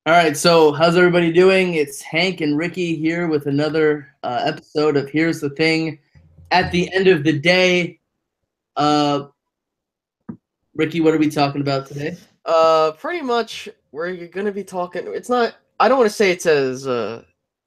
All right, so how's everybody doing? It's Hank and Ricky here with another episode of Here's the Thing. At the end of the day, uh, Ricky, what are we talking about today? Pretty much we're gonna be talking. It's not. I don't want to say it's as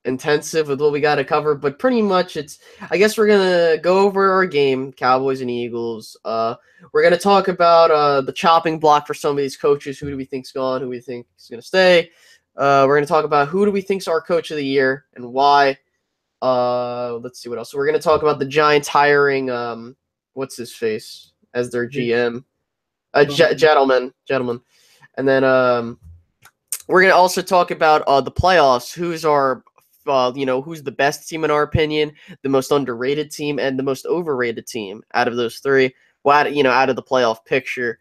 intensive with what we got to cover, but pretty much it's. I guess we're gonna go over our game, Cowboys and Eagles. We're gonna talk about the chopping block for some of these coaches. Who do we think's gone? Who we think is gonna stay? We're gonna talk about who do we think's our coach of the year and why. Let's see what else. So we're gonna talk about the Giants hiring what's his face as their GM. Gentlemen. And then we're gonna also talk about the playoffs. Who's our, who's the best team in our opinion, the most underrated team, and the most overrated team out of those three. Well, out of the playoff picture.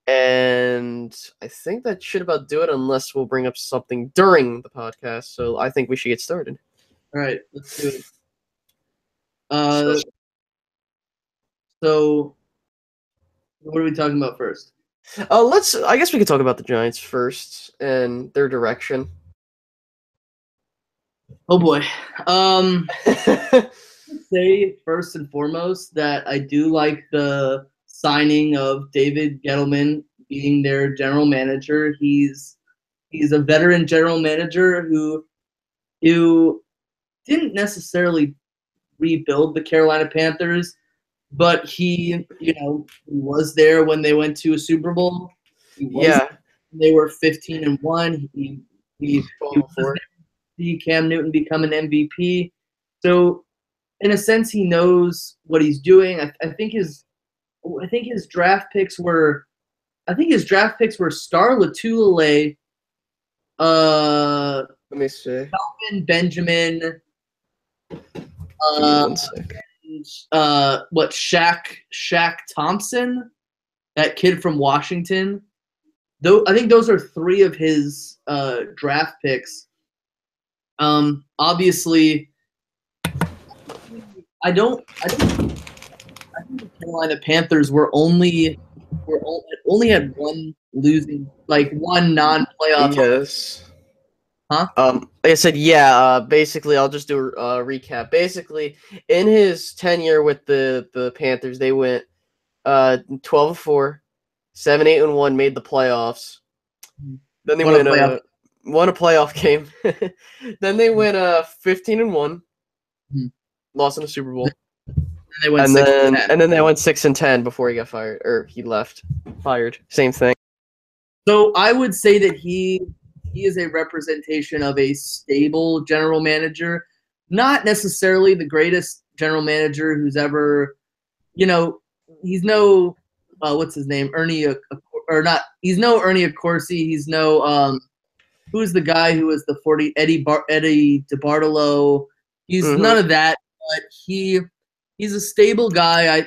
And I think that should about do it, unless we'll bring up something during the podcast. So I think we should get started. All right, let's do it. So, So what are we talking about first? I guess we could talk about the Giants first and their direction. Oh boy. Say first and foremost that I do like the signing of David Gettleman being their general manager. He's a veteran general manager who didn't necessarily rebuild the Carolina Panthers, but he was there when they went to a Super Bowl. Yeah. They were 15-1. He was see Cam Newton become an MVP. So in a sense, he knows what he's doing. I think his draft picks were Star Lotulelei, Let me see. Kelvin Benjamin, One sec. Shaq Thompson, that kid from Washington. Though I think those are three of his draft picks. Obviously, I think the Carolina Panthers only had one non-playoff. Yes. Huh? Like I said, basically, I'll just do a recap. Basically, in his tenure with the Panthers, they went 12-4, 7-8-1, made the playoffs. Then they won a playoff game. Then they went 15-1, lost in the Super Bowl. And then they went 6-10 before he got fired, or he left, fired. Same thing. So I would say that he is a representation of a stable general manager, not necessarily the greatest general manager who's ever, he's no, what's his name, Ernie, or not. He's no Ernie Accorsi. He's no, who's the guy who was the Eddie DeBartolo. He's none of that, but he's a stable guy.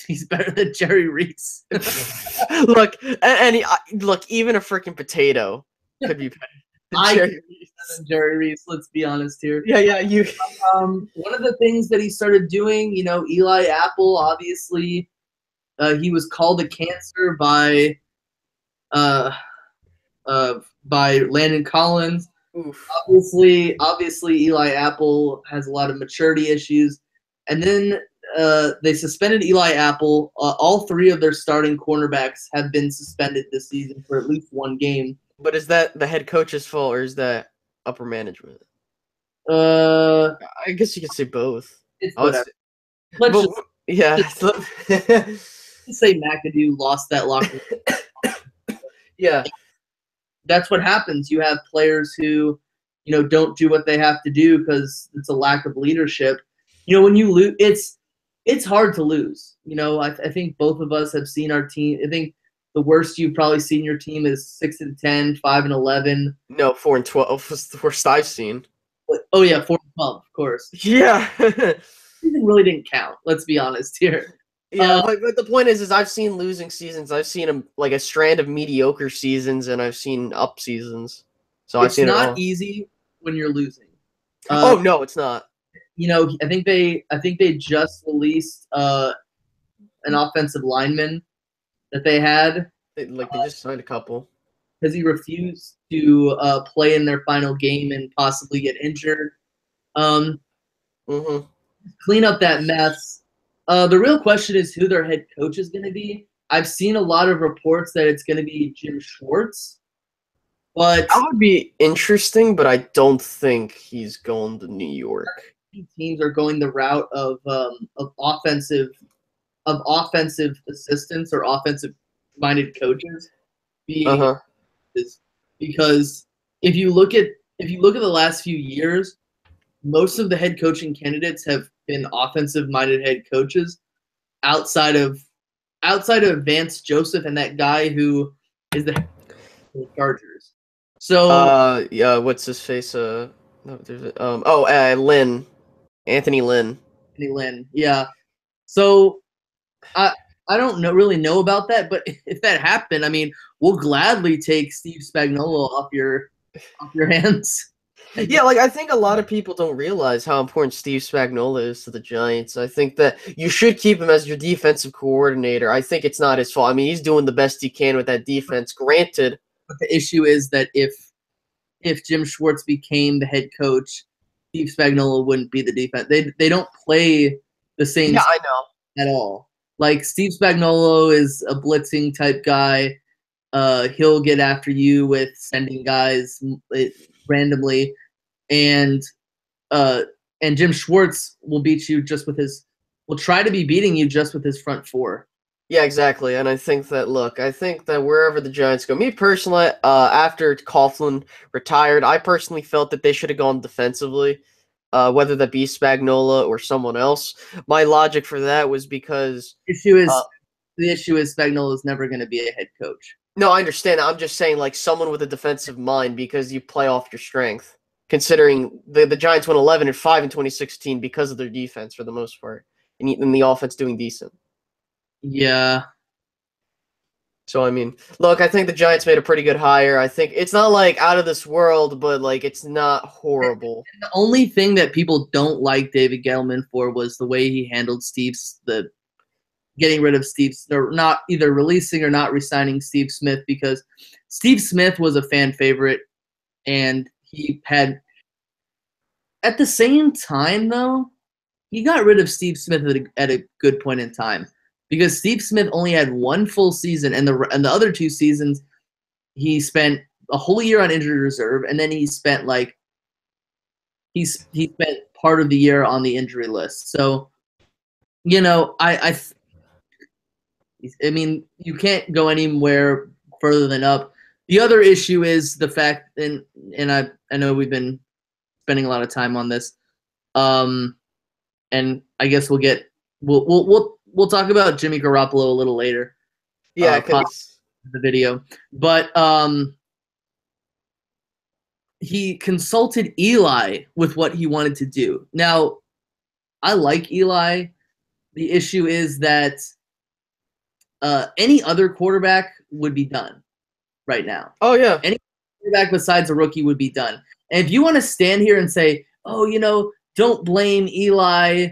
He's better than Jerry Reese. Look, even a freaking potato could be better than Jerry Reese. Let's be honest here. Yeah. You. One of the things that he started doing, Eli Apple, obviously, he was called a cancer by Landon Collins. Oof. Obviously, Eli Apple has a lot of maturity issues, and then they suspended Eli Apple. All three of their starting cornerbacks have been suspended this season for at least one game. But is that the head coach's fault, or is that upper management? I guess you could say both. It's whatever. Let's say McAdoo lost that locker room. Yeah. That's what happens. You have players who, don't do what they have to do because it's a lack of leadership. When you lose, it's hard to lose. I think both of us have seen our team. I think the worst you've probably seen your team is 6-10, 5-11. No, 4-12 was the worst I've seen. Oh yeah, 4-12, of course. Yeah. Season really didn't count. Let's be honest here. Yeah, but the point is I've seen losing seasons. I've seen a strand of mediocre seasons, and I've seen up seasons. So I've seen it all. It's not easy when you're losing. Oh no, it's not. I think they just released an offensive lineman that they had. They just signed a couple. because he refused to play in their final game and possibly get injured. Um, Mm-hmm. Clean up that mess. The real question is who their head coach is going to be. I've seen a lot of reports that it's going to be Jim Schwartz, but That would be interesting, but I don't think he's going to New York. teams are going the route of offensive assistants or offensive minded coaches being Uh-huh. because if you look at the last few years, most of the head coaching candidates have been offensive minded head coaches outside of Vance Joseph and that guy who is the head coach of the Chargers. So Yeah, what's his face? No, there's Lynn. Anthony Lynn. Anthony Lynn, yeah. So I don't really know about that, but if that happened, I mean, we'll gladly take Steve Spagnuolo off your hands. Yeah, like I think a lot of people don't realize how important Steve Spagnuolo is to the Giants. I think that you should keep him as your defensive coordinator. I think it's not his fault. I mean, he's doing the best he can with that defense. Granted, But the issue is that if Jim Schwartz became the head coach, Steve Spagnuolo wouldn't be the defense. They don't play the same yeah, I know. at all. Like Steve Spagnuolo is a blitzing type guy. He'll get after you with sending guys randomly, and Jim Schwartz will beat you just with his. Will try to be beating you just with his front four. Yeah, exactly. And I think that wherever the Giants go, me personally, after Coughlin retired, I personally felt that they should have gone defensively, whether that be Spagnuolo or someone else. My logic for that was because the issue is Spagnuolo is never going to be a head coach. No, I understand. I'm just saying, like, someone with a defensive mind because you play off your strength. Considering the Giants went 11-5 in 2016 because of their defense for the most part, and the offense doing decent. Yeah. So I mean, look, I think the Giants made a pretty good hire. I think it's not like out of this world, but like it's not horrible. And the only thing that people don't like David Gettleman for was the way he handled getting rid of Steve, or not either releasing or not resigning Steve Smith, because Steve Smith was a fan favorite, and he had at the same time though he got rid of Steve Smith at a good point in time, because Steve Smith only had one full season, and the other 2 seasons he spent a whole year on injured reserve, and then he spent he spent part of the year on the injury list. So, you know, I mean, you can't go anywhere further than up. The other issue is the fact, and I know we've been spending a lot of time on this, and I guess we'll talk about Jimmy Garoppolo a little later. Yeah, the video, but he consulted Eli with what he wanted to do. Now, I like Eli. The issue is that any other quarterback would be done right now. Oh, yeah. Any quarterback besides a rookie would be done. And if you want to stand here and say, oh, you know, don't blame Eli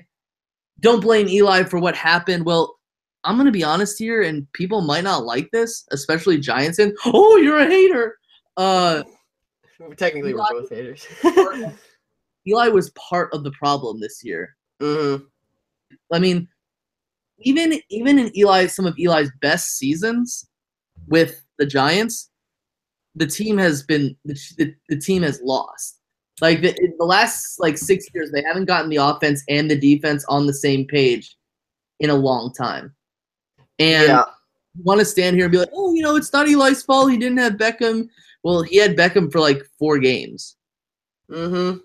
for what happened. Well, I'm going to be honest here, and people might not like this, especially Giants fans. Oh, you're a hater. Technically, we're both haters. Eli was part of the problem this year. Mm-hmm. I mean, even in some of Eli's best seasons with the Giants, the team has lost. Like the last 6 years, they haven't gotten the offense and the defense on the same page in a long time. And you want to stand here and be like, oh, you know, it's not Eli's fault. He didn't have Beckham. Well, he had Beckham for 4 games. Mm-hmm.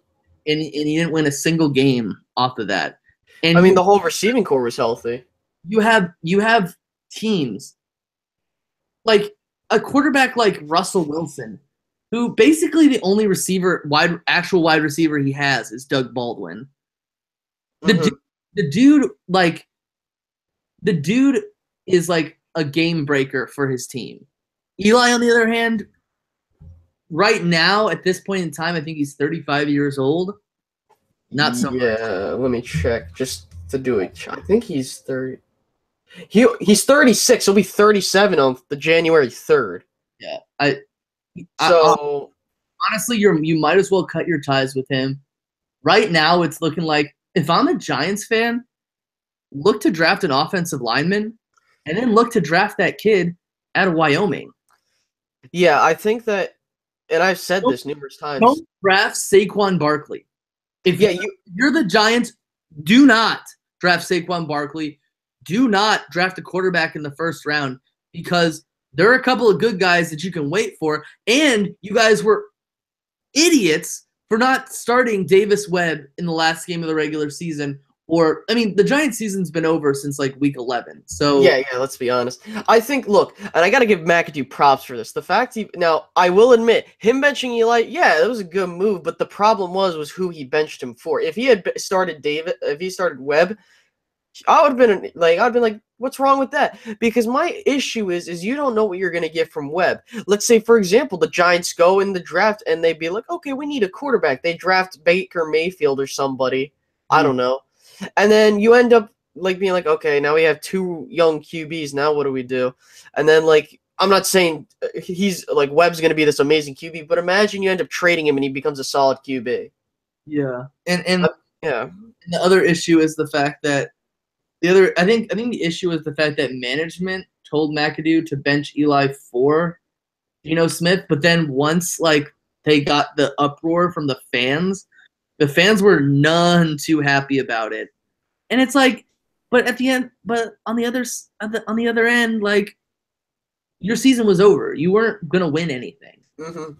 And he didn't win a single game off of that. And I mean, the whole receiving core was healthy. You have teams like a quarterback like Russell Wilson, who basically the only actual wide receiver he has is Doug Baldwin. The dude is like a game breaker for his team. Eli, on the other hand, right now at this point in time, I think he's 35 years old. Not so much. Yeah, let me check just to do it. I think he's 30. He's 36. He'll be 37 on the January 3rd. Yeah, So honestly, you might as well cut your ties with him. Right now, it's looking like if I'm a Giants fan, look to draft an offensive lineman, and then look to draft that kid out of Wyoming. yeah, I think that, and I've said this numerous times. Don't draft Saquon Barkley. If Yeah, you're the Giants, do not draft Saquon Barkley. Do not draft a quarterback in the first round because there are a couple of good guys that you can wait for, and you guys were idiots for not starting Davis Webb in the last game of the regular season. Or, I mean, the Giants season's been over since like week 11. So yeah, let's be honest. I think, look, and I got to give McAdoo props for this. The fact now, I will admit, him benching Eli, yeah, that was a good move, but the problem was who he benched him for. If he had started Webb, I would have been like, what's wrong with that? Because my issue is you don't know what you're going to get from Webb. Let's say, for example, the Giants go in the draft and they be like, okay, we need a quarterback. They draft Baker Mayfield or somebody. I don't know. And then you end up like being like, okay, now we have two young QBs. Now what do we do? And then like, I'm not saying he's like Webb's going to be this amazing QB, but imagine you end up trading him and he becomes a solid QB. Yeah. And yeah. And the other issue is the fact that I think the issue is the fact that management told McAdoo to bench Eli for Geno Smith, but then once like they got the uproar from the fans were none too happy about it. And it's like, but on the other end, like your season was over. You weren't gonna win anything. Mm-hmm.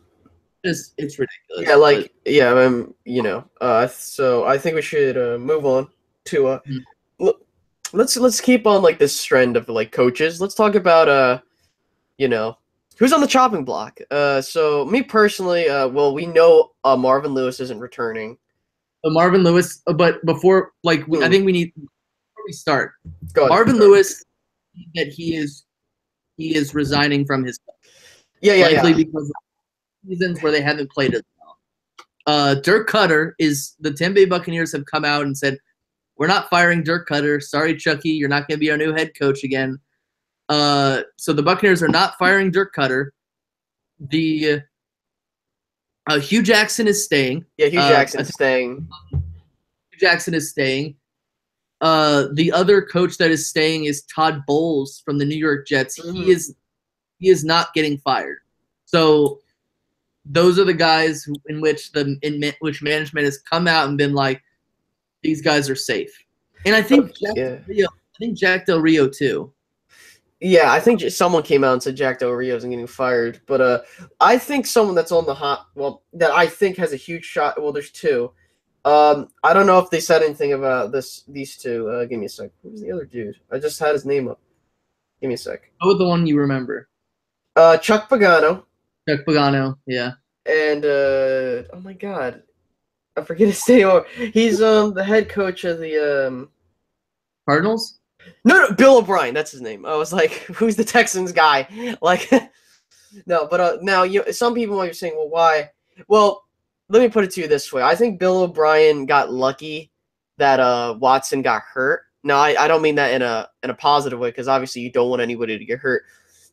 It's ridiculous. Yeah, like so I think we should move on to let's keep on like this trend of like coaches. Let's talk about who's on the chopping block. So me personally, well, we know Marvin Lewis isn't returning. Marvin Lewis, but before I think we need before we start. Marvin Lewis that he is resigning from his likely because of seasons where they haven't played as well. Dirk Cutter the Tampa Bay Buccaneers have come out and said, we're not firing Dirk Cutter. Sorry, Chucky, you're not going to be our new head coach again. So the Buccaneers are not firing Dirk Cutter. The Hugh Jackson is staying. Yeah, Hugh Jackson's staying. Hugh Jackson is staying. The other coach that is staying is Todd Bowles from the New York Jets. Mm-hmm. He is not getting fired. So those are the guys in which management has come out and been like, these guys are safe. And I think Jack Del Rio too. Yeah, I think someone came out and said Jack Del Rio isn't getting fired, but I think someone that's on the that I think has a huge shot. Well, there's two. I don't know if they said anything about these two. Give me a sec. Who's the other dude? I just had his name up. Give me a sec. What was the one you remember? Chuck Pagano. Chuck Pagano, yeah. And oh my god, I forget his name. He's the head coach of the Cardinals. No, Bill O'Brien. That's his name. I was like, who's the Texans guy? Like, no, but now some people might be saying, well, why? Well, let me put it to you this way. I think Bill O'Brien got lucky that Watson got hurt. Now, I don't mean that in a positive way, because obviously you don't want anybody to get hurt.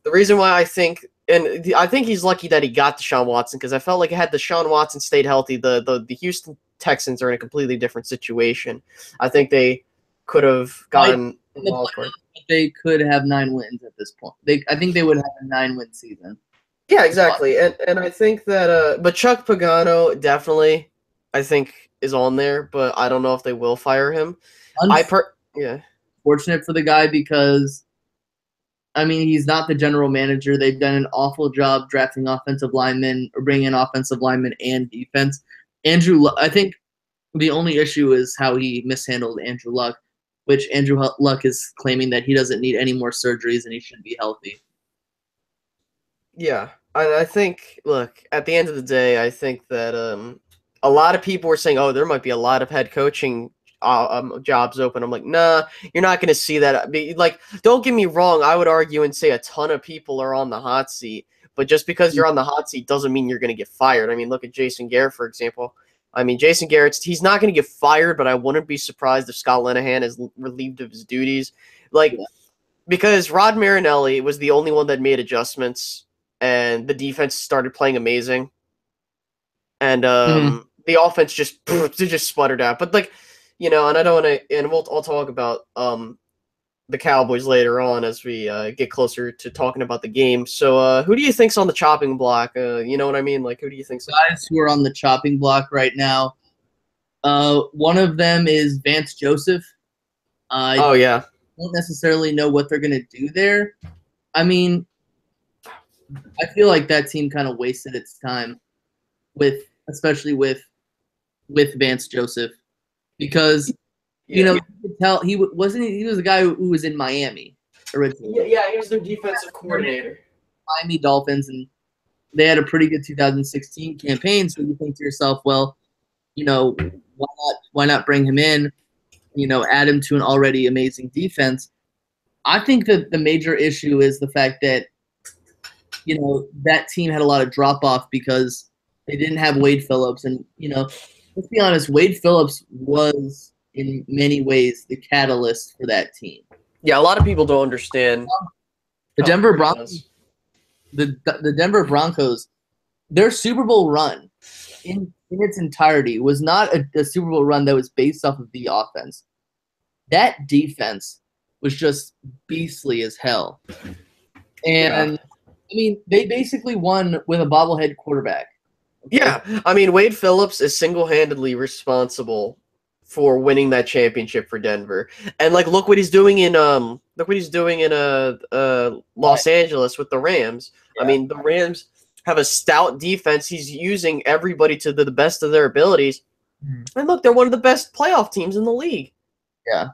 The reason why I think he's lucky that he got Deshaun Watson, because I felt like had Deshaun Watson stayed healthy, the Houston Texans are in a completely different situation. I think they could have gotten they could have 9 wins at this point. I think they would have a 9-win season. Yeah, exactly. And I think that but Chuck Pagano definitely I think is on there, but I don't know if they will fire him. Fortunate for the guy because I mean, he's not the general manager. They've done an awful job drafting offensive linemen or bringing in offensive linemen and defense. I think the only issue is how he mishandled Andrew Luck, which Andrew Luck is claiming that he doesn't need any more surgeries and he should be healthy. Yeah, I think, look, at the end of the day, I think that a lot of people were saying, oh, there might be a lot of head coaching jobs open. I'm like, nah, you're not going to see that. Like, don't get me wrong. I would argue and say a ton of people are on the hot seat, but just because you're on the hot seat doesn't mean you're going to get fired. I mean, look at Jason Garrett, for example. I mean, Jason Garrett, he's not going to get fired, but I wouldn't be surprised if Scott Linehan is relieved of his duties. Like, because Rod Marinelli was the only one that made adjustments and the defense started playing amazing, and Mhm. the offense just just sputtered out. But like, and I don't want to, and I'll talk about the Cowboys later on as we get closer to talking about the game. So, who do you think's on the chopping block? You know what I mean? Like, who do you think's Guys who are on the chopping block right now. One of them is Vance Joseph. I Oh yeah, don't necessarily know what they're gonna do there. I mean, I feel like that team kind of wasted its time especially with Vance Joseph, because yeah, you could tell he was a guy who was in Miami originally, yeah. He was their defensive coordinator. Miami Dolphins, and they had a pretty good 2016 campaign. So you think to yourself, well, why not bring him in? Add him to an already amazing defense. I think that the major issue is the fact that that team had a lot of drop off because they didn't have Wade Phillips, and let's be honest, Wade Phillips was in many ways the catalyst for that team. Yeah, a lot of people don't understand. The Denver Broncos, the Denver Broncos, their Super Bowl run in its entirety was not a Super Bowl run that was based off of the offense. That defense was just beastly as hell. And Yeah. I mean, they basically won with a bobblehead quarterback. Okay? Yeah, I mean, Wade Phillips is single-handedly responsible for winning that championship for Denver. And like, look what he's doing in Los Angeles with the Rams. Yeah. I mean, the Rams have a stout defense. He's using everybody to the best of their abilities. And look, they're one of the best playoff teams in the league. Yeah.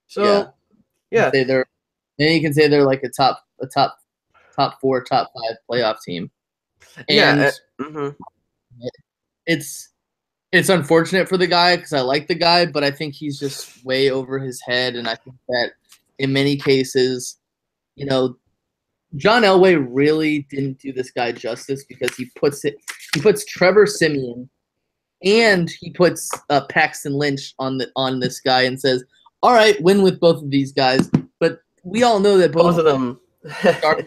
So, yeah. Then you can say they're like a top 4, top 5 playoff team. And it's unfortunate for the guy because I like the guy, but I think he's just way over his head. And I think that in many cases, John Elway really didn't do this guy justice because he puts Trevor Siemian and he puts Paxton Lynch on this guy and says, all right, win with both of these guys. But we all know that both of them are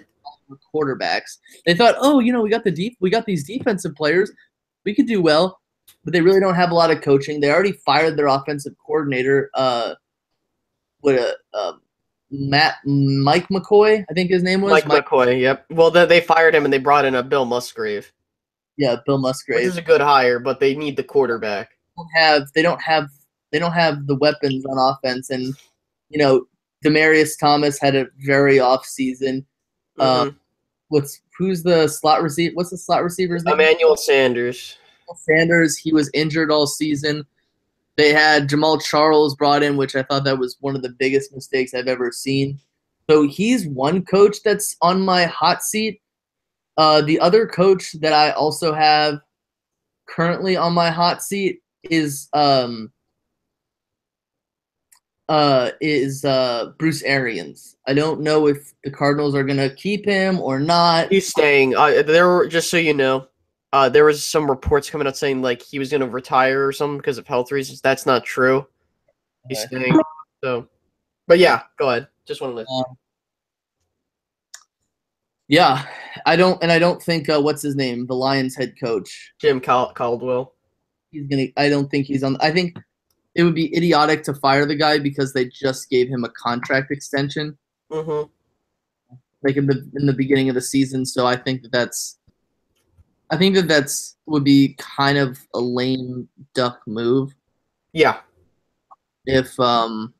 quarterbacks. They thought, oh, we got these defensive players, we could do well, but they really don't have a lot of coaching. They already fired their offensive coordinator, Mike McCoy, I think his name was. Mike McCoy, yep. Well, they fired him and they brought in a Bill Musgrave. Yeah, Bill Musgrave. Which is a good hire, but they need the quarterback. They don't have the weapons on offense, and Demaryius Thomas had a very off season. Who's the slot receiver? What's the slot receiver's name? Emmanuel Sanders. He was injured all season. They had Jamal Charles brought in, which I thought that was one of the biggest mistakes I've ever seen. So he's one coach that's on my hot seat. The other coach that I also have currently on my hot seat is Bruce Arians. I don't know if the Cardinals are gonna keep him or not. He's staying. Just so you know, there was some reports coming out saying like he was gonna retire or something because of health reasons. That's not true. He's staying. So, but yeah, go ahead. Just want to listen. Yeah, I don't think what's his name, the Lions head coach, Jim Caldwell. I don't think he's on. I think it would be idiotic to fire the guy because they just gave him a contract extension. Like in the beginning of the season. So I think that's would be kind of a lame duck move. Yeah. If that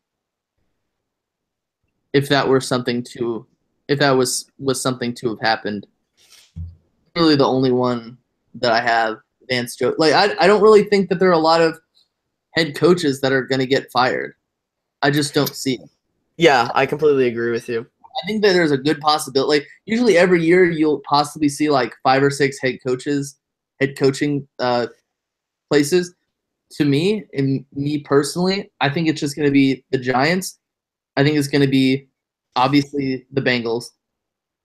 were something to if that was something to have happened. Really the only one that I have, Vance Joseph. Like I don't really think that there are a lot of head coaches that are going to get fired. I just don't see it. Yeah, I completely agree with you. I think that there's a good possibility. Like usually every year you'll possibly see like 5 or 6 head coaching places. To me, and me personally, I think it's just going to be the Giants. I think it's going to be obviously the Bengals,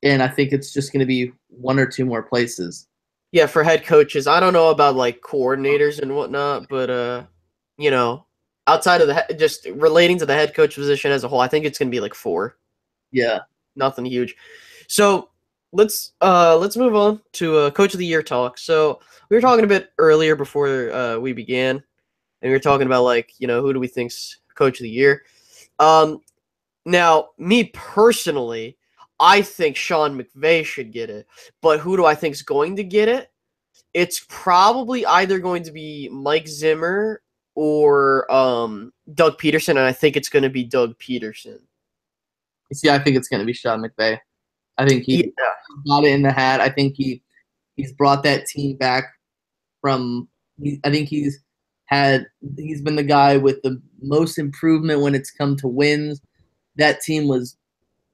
and I think it's just going to be 1 or 2 more places. Yeah, for head coaches, I don't know about like coordinators and whatnot, but outside of just relating to the head coach position as a whole, I think it's going to be like 4. Yeah, nothing huge. So let's move on to Coach of the Year talk. So we were talking a bit earlier before we began, and we were talking about who do we think's Coach of the Year. Now, me personally, I think Sean McVay should get it, but who do I think's going to get it? It's probably either going to be Mike Zimmer or Doug Peterson, and I think it's going to be Doug Peterson. You see, I think it's going to be Sean McVay. I think he got it in the hat. I think he's brought that team back from. I think he's been the guy with the most improvement when it's come to wins. That team was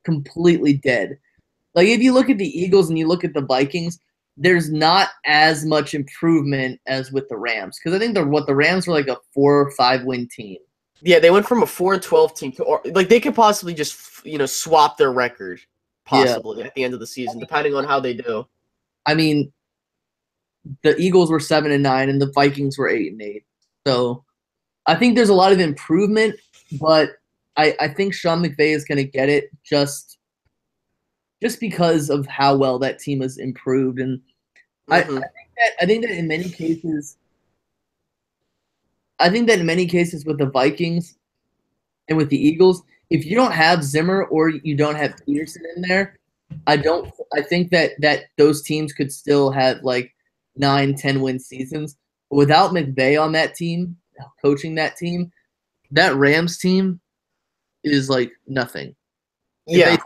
completely dead. Like if you look at the Eagles and you look at the Vikings, there's not as much improvement as with the Rams because I think the Rams were like a 4 or 5 win team. Yeah, they went from a 4-12 team to they could possibly just swap their record possibly at the end of the season depending on how they do. I mean, the Eagles were 7-9 and the Vikings were 8-8. So I think there's a lot of improvement, but I think Sean McVay is going to get it just because of how well that team has improved, and I think that in many cases, with the Vikings and with the Eagles, if you don't have Zimmer or you don't have Peterson in there, I think that those teams could still have like 9-10 win seasons. But without McVay on that team, coaching that team, that Rams team is like nothing. Yeah.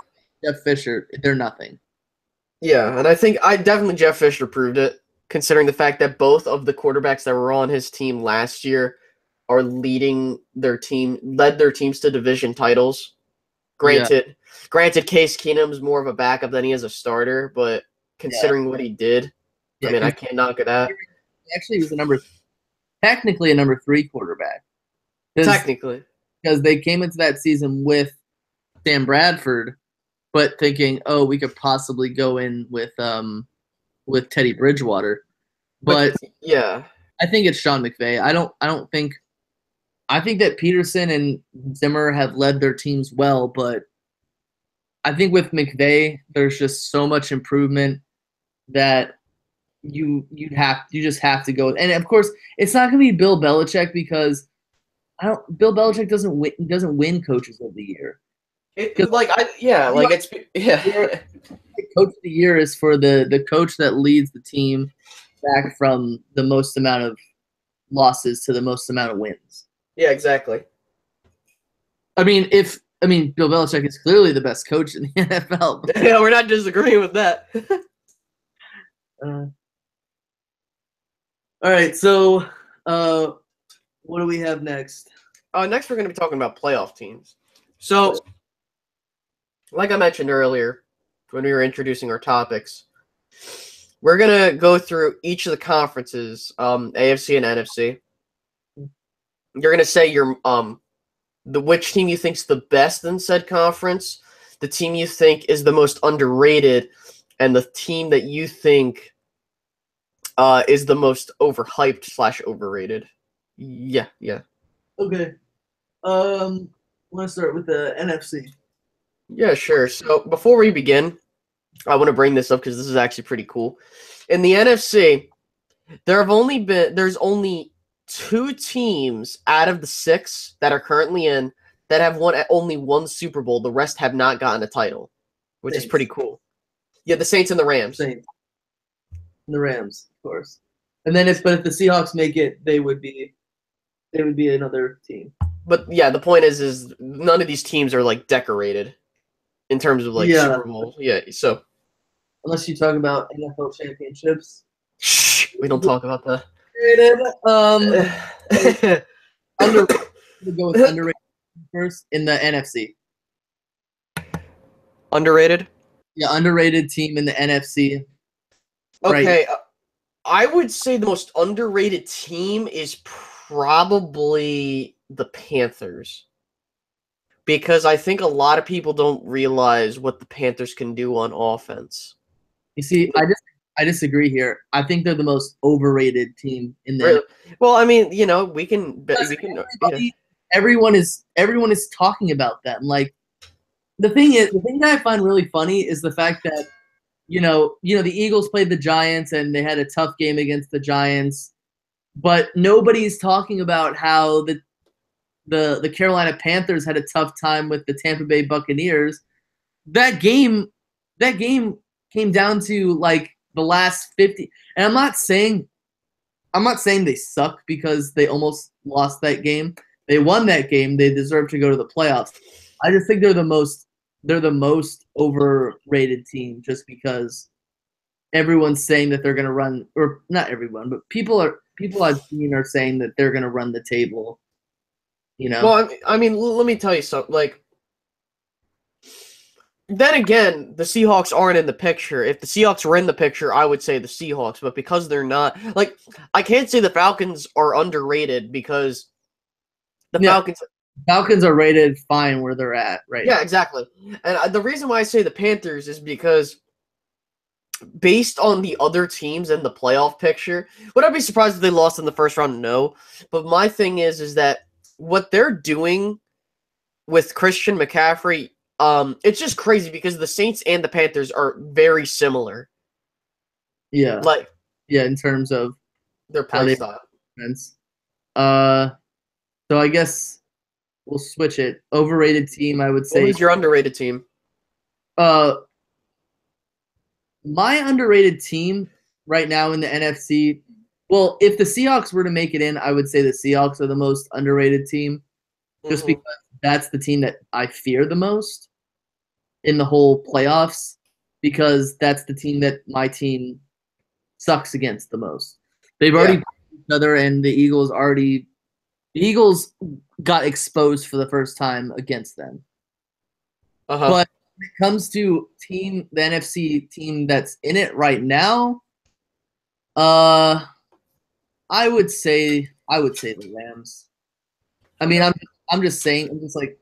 Jeff Fisher, they're nothing. Yeah, and I think definitely Jeff Fisher proved it, considering the fact that both of the quarterbacks that were on his team last year are led their teams to division titles. Granted, Case Keenum's more of a backup than he is a starter, but considering what he did, I mean, I can't knock it out. Actually, he was technically a number 3 quarterback. Technically. Because they came into that season with Sam Bradford, but thinking, oh, we could possibly go in with Teddy Bridgewater. But yeah, I think it's Sean McVay. I think that Peterson and Zimmer have led their teams well, but I think with McVay, there's just so much improvement that you just have to go. And of course, it's not going to be Bill Belichick because Bill Belichick doesn't win Coaches of the Year. Coach of the Year is for the coach that leads the team back from the most amount of losses to the most amount of wins. Yeah, exactly. I mean, Bill Belichick is clearly the best coach in the NFL. Yeah, we're not disagreeing with that. All right, so what do we have next? Next, we're going to be talking about playoff teams. So, like I mentioned earlier, when we were introducing our topics, we're going to go through each of the conferences, AFC and NFC. You're going to say which team you think's the best in said conference, the team you think is the most underrated, and the team that you think is the most overhyped / overrated. Yeah. Okay. I want to start with the NFC. Yeah, sure. So before we begin, I want to bring this up because this is actually pretty cool. In the NFC, there's only 2 teams out of the 6 that are currently in that have won only 1 Super Bowl. The rest have not gotten a title, which is pretty cool. Yeah, the Saints and the Rams. The Rams, of course. And then if the Seahawks make it, they would be another team. But yeah, the point is none of these teams are like decorated in terms of Super Bowl. Yeah, so unless you talk about NFL championships. Shh, we don't talk about that. Underrated. We'll go with underrated first in the NFC. Underrated? Yeah, underrated team in the NFC. Okay, right. I would say the most underrated team is probably the Panthers. Because I think a lot of people don't realize what the Panthers can do on offense. You see, I disagree here. I think they're the most overrated team in the. Well, I mean, we can. Everyone is talking about them. Like the thing that I find really funny is the fact that the Eagles played the Giants and they had a tough game against the Giants, but nobody's talking about how the Carolina Panthers had a tough time with the Tampa Bay Buccaneers. That game came down to like the last 50. And I'm not saying they suck because they almost lost that game. They won that game. They deserve to go to the playoffs. I just think they're the most overrated team just because everyone's saying that they're going to run, or not everyone, but people I've seen are saying that they're going to run the table. Well, I mean, let me tell you something. Like, then again, the Seahawks aren't in the picture. If the Seahawks were in the picture, I would say the Seahawks. But because they're not, like, I can't say the Falcons are underrated because the Falcons are rated fine where they're at right now. Exactly. And the reason why I say the Panthers is because based on the other teams in the playoff picture, would I be surprised if they lost in the first round? No. But my thing is that what they're doing with Christian McCaffrey, it's just crazy because the Saints and the Panthers are very similar. Yeah. Like, in terms of their play style. So I guess we'll switch it. Overrated team, I would say. Who's your underrated team? My underrated team right now in the NFC. Well, if the Seahawks were to make it in, I would say the Seahawks are the most underrated team, just because that's the team that I fear the most in the whole playoffs, because that's the team that my team sucks against the most. They've already played each other, and the Eagles got exposed for the first time against them. But when it comes to the NFC team that's in it right now, I would say the Rams. I mean, I'm just saying, I'm just like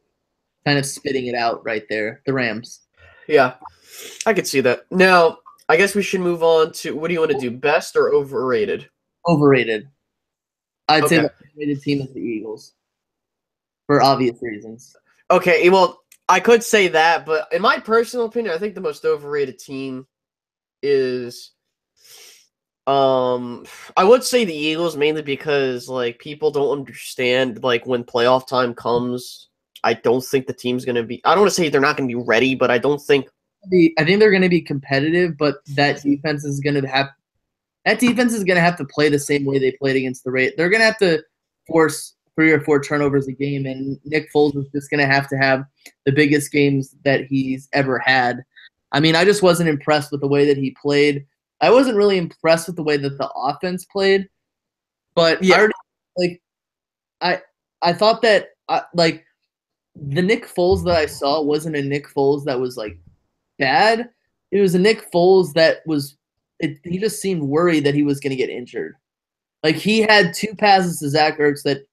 kind of spitting it out right there. The Rams. Yeah, I could see that. Now, I guess we should move on to, what do you want to do, best or overrated? Overrated. I'd say the overrated team is the Eagles, for obvious reasons. Okay, well, I could say that, but in my personal opinion, I think the most overrated team is, I would say the Eagles, mainly because, like, people don't understand, like, when playoff time comes, I don't think the team's going to be, I don't want to say they're not going to be ready, but I don't think. I think they're going to be competitive, but that defense is going to have to play the same way they played against the Raiders. They're going to have to force 3 or 4 turnovers a game, and Nick Foles is just going to have the biggest games that he's ever had. I mean, I just wasn't impressed with the way that he played. I wasn't really impressed with the way that the offense played, but I thought that the Nick Foles that I saw wasn't a Nick Foles that was like bad. It was a Nick Foles that was. He just seemed worried that he was going to get injured. Like, he had 2 passes to Zach Ertz that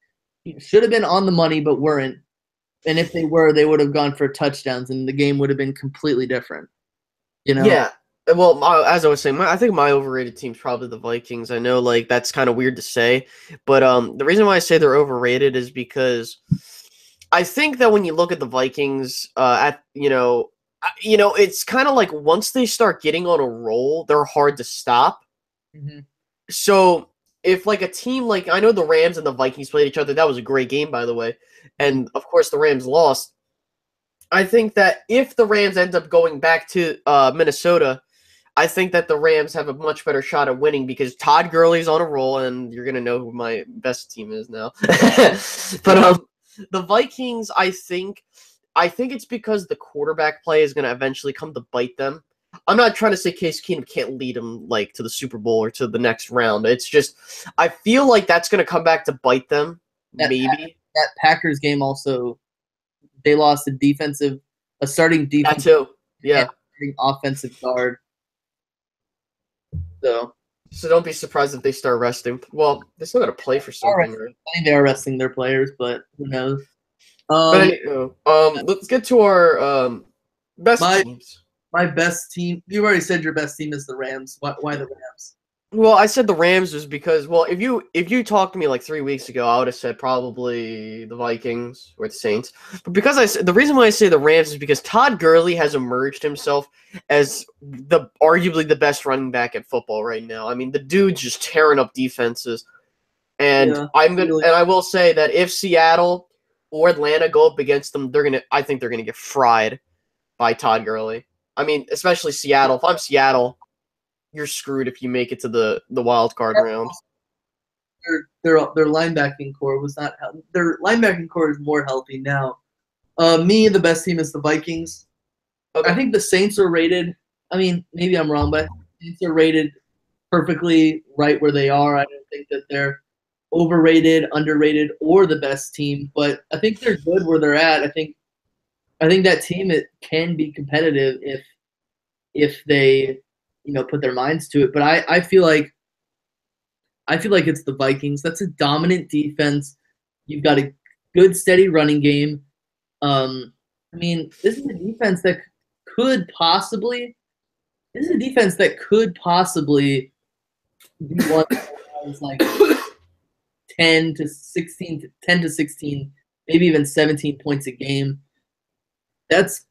should have been on the money but weren't. And if they were, they would have gone for touchdowns, and the game would have been completely different. Yeah. Well, as I was saying, I think my overrated team's probably the Vikings. I know, like, that's kind of weird to say, but the reason why I say they're overrated is because I think that when you look at the Vikings, it's kind of like once they start getting on a roll, they're hard to stop. Mm-hmm. So if, like, a team, like, I know the Rams and the Vikings played each other. That was a great game, by the way. And, of course, the Rams lost. I think that if the Rams end up going back to Minnesota, I think that the Rams have a much better shot at winning because Todd Gurley's on a roll, and you're going to know who my best team is now. But the Vikings, I think it's because the quarterback play is going to eventually come to bite them. I'm not trying to say Case Keenum can't lead them, like, to the Super Bowl or to the next round. It's just I feel like that's going to come back to bite them. Maybe that Packers game also, they lost a starting defense. That too. Yeah. Offensive guard. So don't be surprised if they start resting. Well, they still got to play for something. Right? I think they are resting their players, but who knows? Let's get to our best teams. My best team. You already said your best team is the Rams. Why the Rams? Well, I said the Rams was because, well, if you talked to me like 3 weeks ago, I would have said probably the Vikings or the Saints. But because the reason why I say the Rams is because Todd Gurley has emerged himself as the arguably the best running back in football right now. I mean, the dude's just tearing up defenses, and Yeah, I will say that if Seattle or Atlanta go up against them, I think they're gonna get fried by Todd Gurley. I mean, especially Seattle. If I'm Seattle, you're screwed if you make it to the wild card round. their linebacking core was not. Their linebacking core is more healthy now. The best team is the Vikings. Okay. I think the Saints are rated. I mean, maybe I'm wrong, but the Saints are rated perfectly right where they are. I don't think that they're overrated, underrated, or the best team, but I think they're good where they're at. I think that team it can be competitive if they put their minds to it. But I feel like it's the Vikings. That's a dominant defense. You've got a good steady running game. I mean, this is a defense that could possibly this is a defense that could possibly be one that has like 10 to 16, 10 to 16, maybe even 17 points a game. That's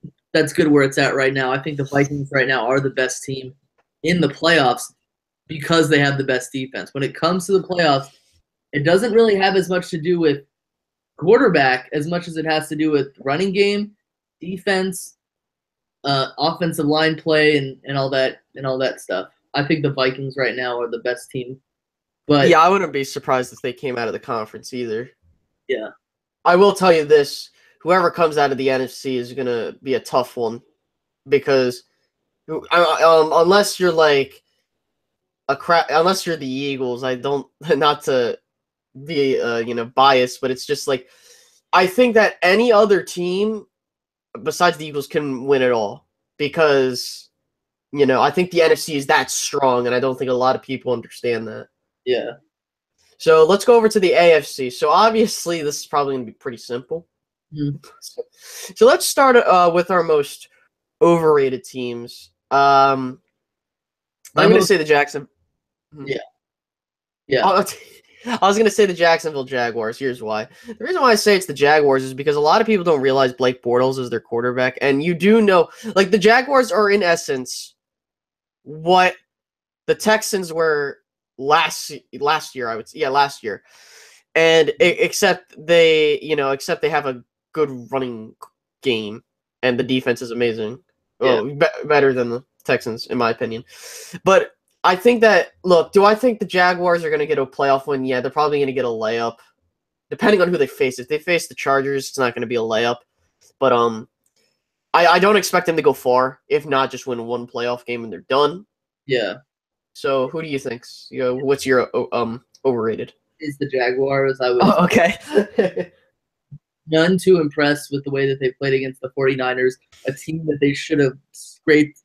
good where it's at right now. I think the Vikings right now are the best team in the playoffs because they have the best defense. When it comes to the playoffs, it doesn't really have as much to do with quarterback as much as it has to do with running game, defense, offensive line play, and all that stuff. I think the Vikings right now are the best team. But Yeah, I wouldn't be surprised if they came out of the conference either. yeah, I will tell you this: whoever comes out of the NFC is gonna be a tough one because unless you're like unless you're the Eagles, I don't not to be biased, but it's just like I think that any other team besides the Eagles can win it all because I think the NFC is that strong, and I don't think a lot of people understand that. yeah. So let's go over to the AFC. So obviously, this is probably going to be pretty simple. Mhm. So let's start with our most overrated teams. I'm going to say the Jackson. Yeah. Yeah. I was going to say the Jacksonville Jaguars. Here's why. The reason why I say it's the Jaguars is because a lot of people don't realize Blake Bortles is their quarterback. And you do know, like, the Jaguars are, in essence, what the Texans were last year, I would say. Yeah, last year. And except they have a good running game, and the defense is amazing. Yeah. Well, better than the Texans, in my opinion. But I think that do I think the Jaguars are going to get a playoff win? Yeah, they're probably going to get a layup, depending on who they face. If they face the Chargers, it's not going to be a layup. But I don't expect them to go far. If not, just win one playoff game and they're done. Yeah. So who do you think? What's your overrated? Is the Jaguars. I was Okay. none too impressed with the way that they played against the 49ers, a team that they should have scraped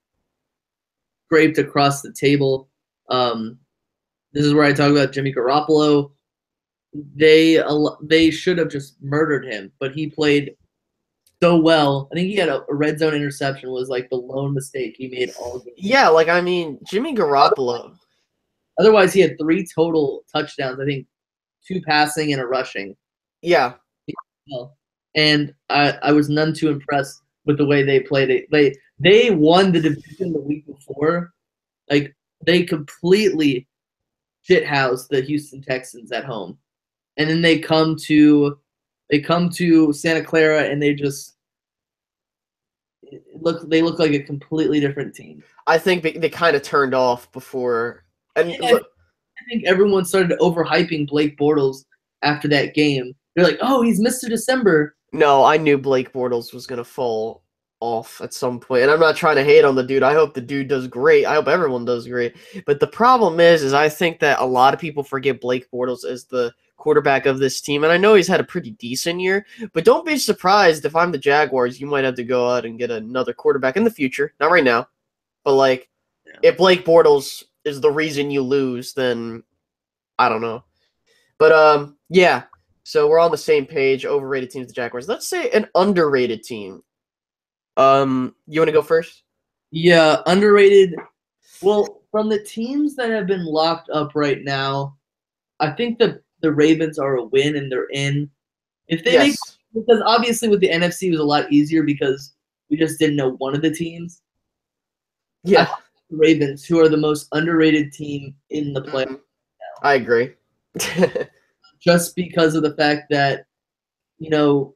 across the table. This is where I talk about Jimmy Garoppolo. They should have just murdered him, but he played so well. I think he had a red zone interception was like the lone mistake he made all game. Yeah, like I mean, Jimmy Garoppolo. Otherwise, he had 3 total touchdowns. I think 2 passing and a rushing. Yeah. And I was none too impressed with the way they played it. They won the division the week before. Like they completely shithoused the Houston Texans at home, and then they come to Santa Clara and they just look like a completely different team. I think they kind of turned off before, and I think everyone started overhyping Blake Bortles after that game. They're like, "Oh, he's Mr. December." No, I knew Blake Bortles was gonna fall off at some point, and I'm not trying to hate on the dude. I hope the dude does great. I hope everyone does great. But the problem is I think that a lot of people forget Blake Bortles as the quarterback of this team, and I know he's had a pretty decent year. But don't be surprised if I'm the Jaguars. You might have to go out and get another quarterback in the future, not right now, but like if Blake Bortles is the reason you lose, then I don't know. But yeah. So we're on the same page. Overrated teams, the Jaguars. Let's say an underrated team. You want to go first? Yeah, underrated. Well, from the teams that have been locked up right now, I think the Ravens are a win and they're in. If they make, Yes. because obviously with the NFC it was a lot easier because we just didn't know one of the teams. I Yeah. think the Ravens, who are the most underrated team in the playoffs, Mhm. I agree. just because of the fact that you know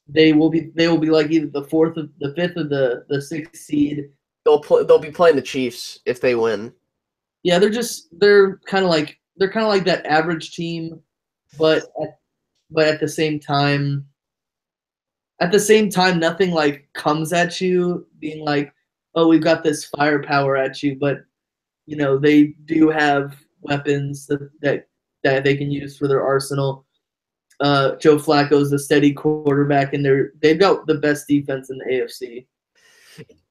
they will be like either the fourth, or the fifth, or the sixth seed. They'll be playing the Chiefs if they win. Yeah, they're kind of like that average team, but at the same time, nothing like comes at you being like, oh, we've got this firepower at you, but they do have weapons that they can use for their arsenal. Joe Flacco's a steady quarterback, and they've got the best defense in the AFC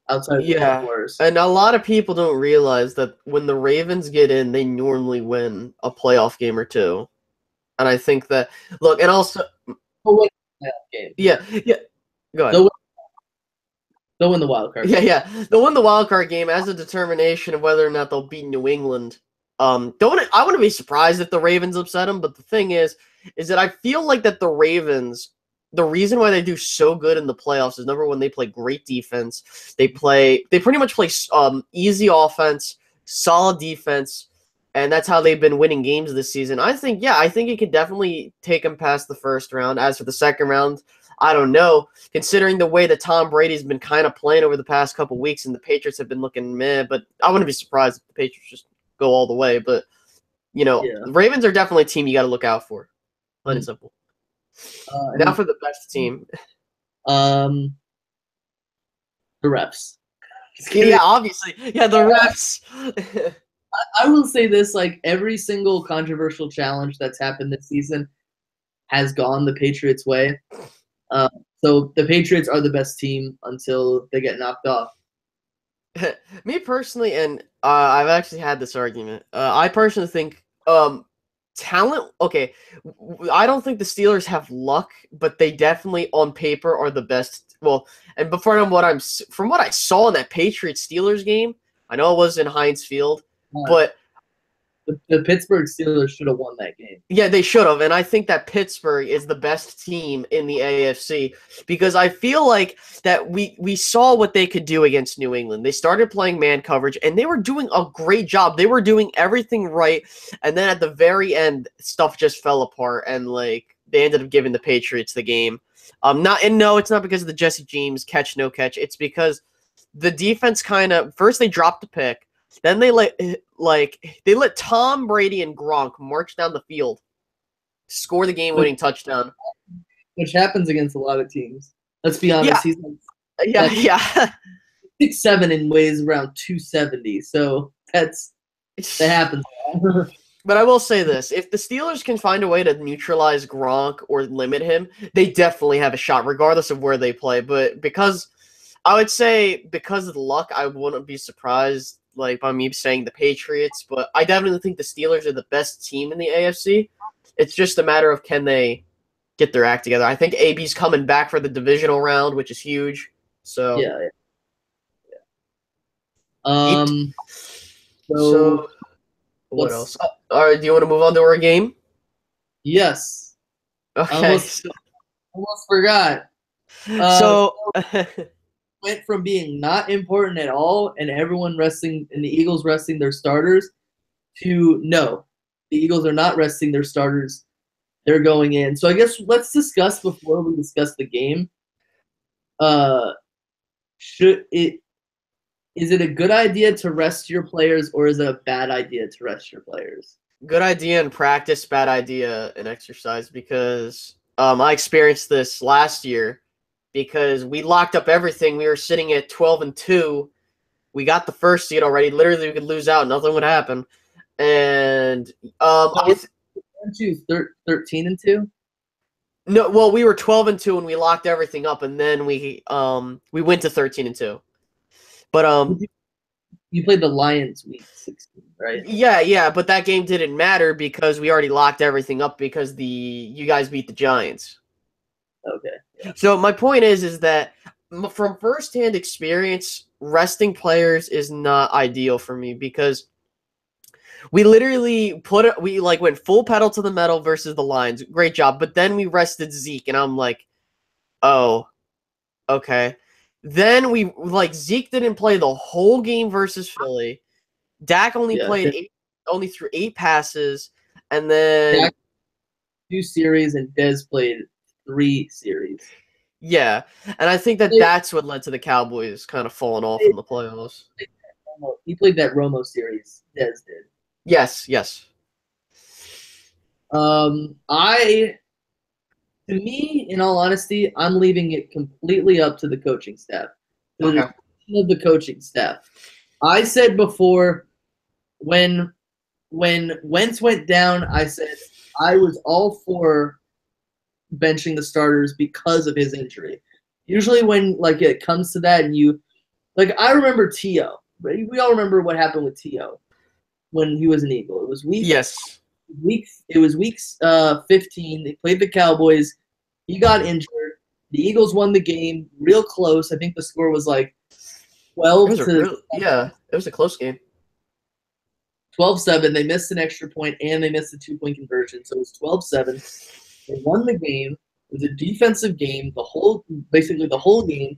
outside of the Yeah. Jaguars. And a lot of people don't realize that when the Ravens get in, they normally win a playoff game or two. And I think that look, and also They'll win the playoff game. yeah. Go ahead. They'll win, they'll win the wild card. Yeah. They'll win the wild card game as a determination of whether or not they'll beat New England. I wouldn't be surprised if the Ravens upset them, but the thing is that I feel like that the Ravens, the reason why they do so good in the playoffs is number one, they play great defense. They pretty much play easy offense, solid defense, and that's how they've been winning games this season. I think it could definitely take them past the first round. As for the second round, I don't know. Considering the way that Tom Brady's been kind of playing over the past couple weeks, and the Patriots have been looking meh, but I wouldn't be surprised if the Patriots just go all the way. But the Ravens are definitely a team you got to look out for. Plain and simple. Now for the best team. The refs. Yeah, obviously. Yeah, the refs. I will say this: like every single controversial challenge that's happened this season has gone the Patriots' way. So the Patriots are the best team until they get knocked off. Me personally, and I've actually had this argument. I personally think talent. Okay, I don't think the Steelers have luck, but they definitely, on paper, are the best. Well, and before from what I saw in that Patriots Steelers game, I know it was in Heinz Field, but the Pittsburgh Steelers should have won that game. Yeah, they should have, and I think that Pittsburgh is the best team in the AFC because I feel like that we saw what they could do against New England. They started playing man coverage, and they were doing a great job. They were doing everything right, and then at the very end, stuff just fell apart, and like they ended up giving the Patriots the game. No, it's not because of the Jesse James catch no catch. It's because the defense first they dropped the pick. Then they let Tom Brady and Gronk march down the field, score the game-winning touchdown, which happens against a lot of teams. Let's be honest. Yeah. He's like 6'7" and weighs around 270. So that happens. But I will say this: if the Steelers can find a way to neutralize Gronk or limit him, they definitely have a shot, regardless of where they play. But because of the luck, I wouldn't be surprised by me saying the Patriots, but I definitely think the Steelers are the best team in the AFC. It's just a matter of can they get their act together. I think AB's coming back for the divisional round, which is huge. So yeah. So what else? All right, do you want to move on to our game? Yes. Okay. Almost forgot. So went from being not important at all and everyone resting and the Eagles resting their starters to no, the Eagles are not resting their starters. They're going in. So I guess let's discuss before we discuss the game. Is it a good idea to rest your players or is it a bad idea to rest your players? Good idea in practice, bad idea in exercise because I experienced this last year. Because we locked up everything. We were sitting at 12-2. We got the first seed already. Literally, we could lose out. Nothing would happen. And weren't you 13-2? No, well, we were 12-2 and we locked everything up, and then we went to 13-2. But you played the Lions week 16, right? Yeah, but that game didn't matter because we already locked everything up because you guys beat the Giants. Okay. Yeah. So my point is that from firsthand experience, resting players is not ideal for me because we literally went full pedal to the metal versus the Lions. Great job. But then we rested Zeke, and I'm like, oh, okay. Then Zeke didn't play the whole game versus Philly. Dak only only threw 8 passes, and then Dak 2 series and Dez played 3 series. Yeah, and I think that's what led to the Cowboys kind of falling off in the playoffs. He played that Romo series. Dez did. Yes. To me, in all honesty, I'm leaving it completely up to the coaching staff. Okay. Of the coaching staff. I said before, when Wentz went down, I said I was all for benching the starters because of his injury. Usually when it comes to that and I remember T.O. We all remember what happened with T.O. when he was an Eagle. It was week 15. They played the Cowboys. He got injured. The Eagles won the game real close. I think the score was 12 to it was a close game. 12-7. They missed an extra point and they missed a 2-point conversion. So it was 12-7. They won the game. It was a defensive game, basically the whole game.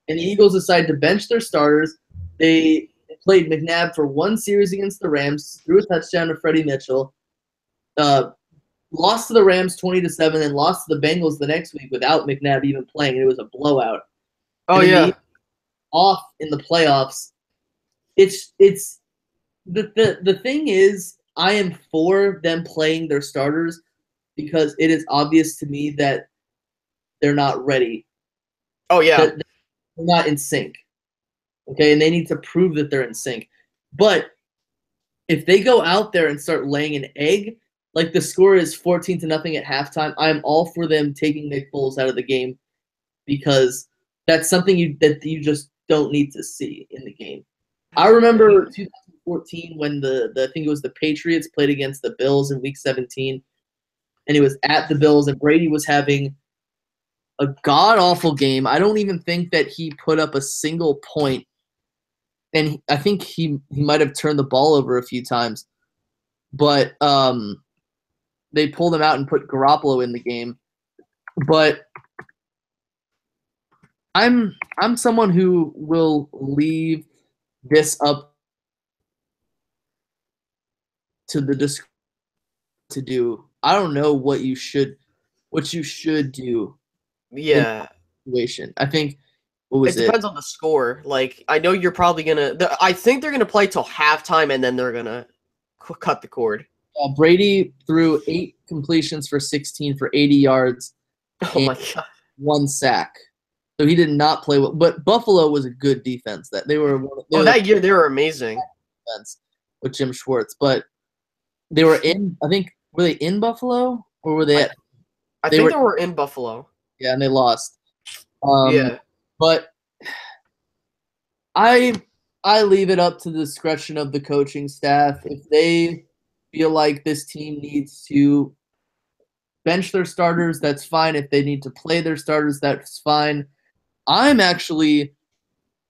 And the Eagles decided to bench their starters. They played McNabb for 1 series against the Rams, threw a touchdown to Freddie Mitchell, lost to the Rams 20-7, and lost to the Bengals the next week without McNabb even playing. It was a blowout. Oh, yeah. Off in the playoffs. It's the thing is, I am for them playing their starters because it is obvious to me that they're not ready. Oh, yeah. They're not in sync. Okay, and they need to prove that they're in sync. But if they go out there and start laying an egg, the score is 14-0 at halftime, I'm all for them taking Nick Foles out of the game because that's something that you just don't need to see in the game. I remember 2014 when I think it was the Patriots played against the Bills in Week 17, and it was at the Bills, and Brady was having a god-awful game. I don't even think that he put up a single point, and I think he might have turned the ball over a few times. But they pulled him out and put Garoppolo in the game. But I'm someone who will leave this up to the discussion to do. I don't know what you should do. Yeah. Situation. I think it depends on the score. I know you're probably gonna. I think they're gonna play till halftime, and then they're gonna cut the cord. Brady threw 8 completions for 16 for 80 yards. Oh my god! 1 sack. So he did not play well. But Buffalo was a good defense. That that year they were amazing. Defense with Jim Schwartz, but they were in. I think were they in Buffalo or were they? I think they were in Buffalo. Yeah, and they lost. Yeah, but I leave it up to the discretion of the coaching staff. If they feel like this team needs to bench their starters, that's fine. If they need to play their starters, that's fine. I'm actually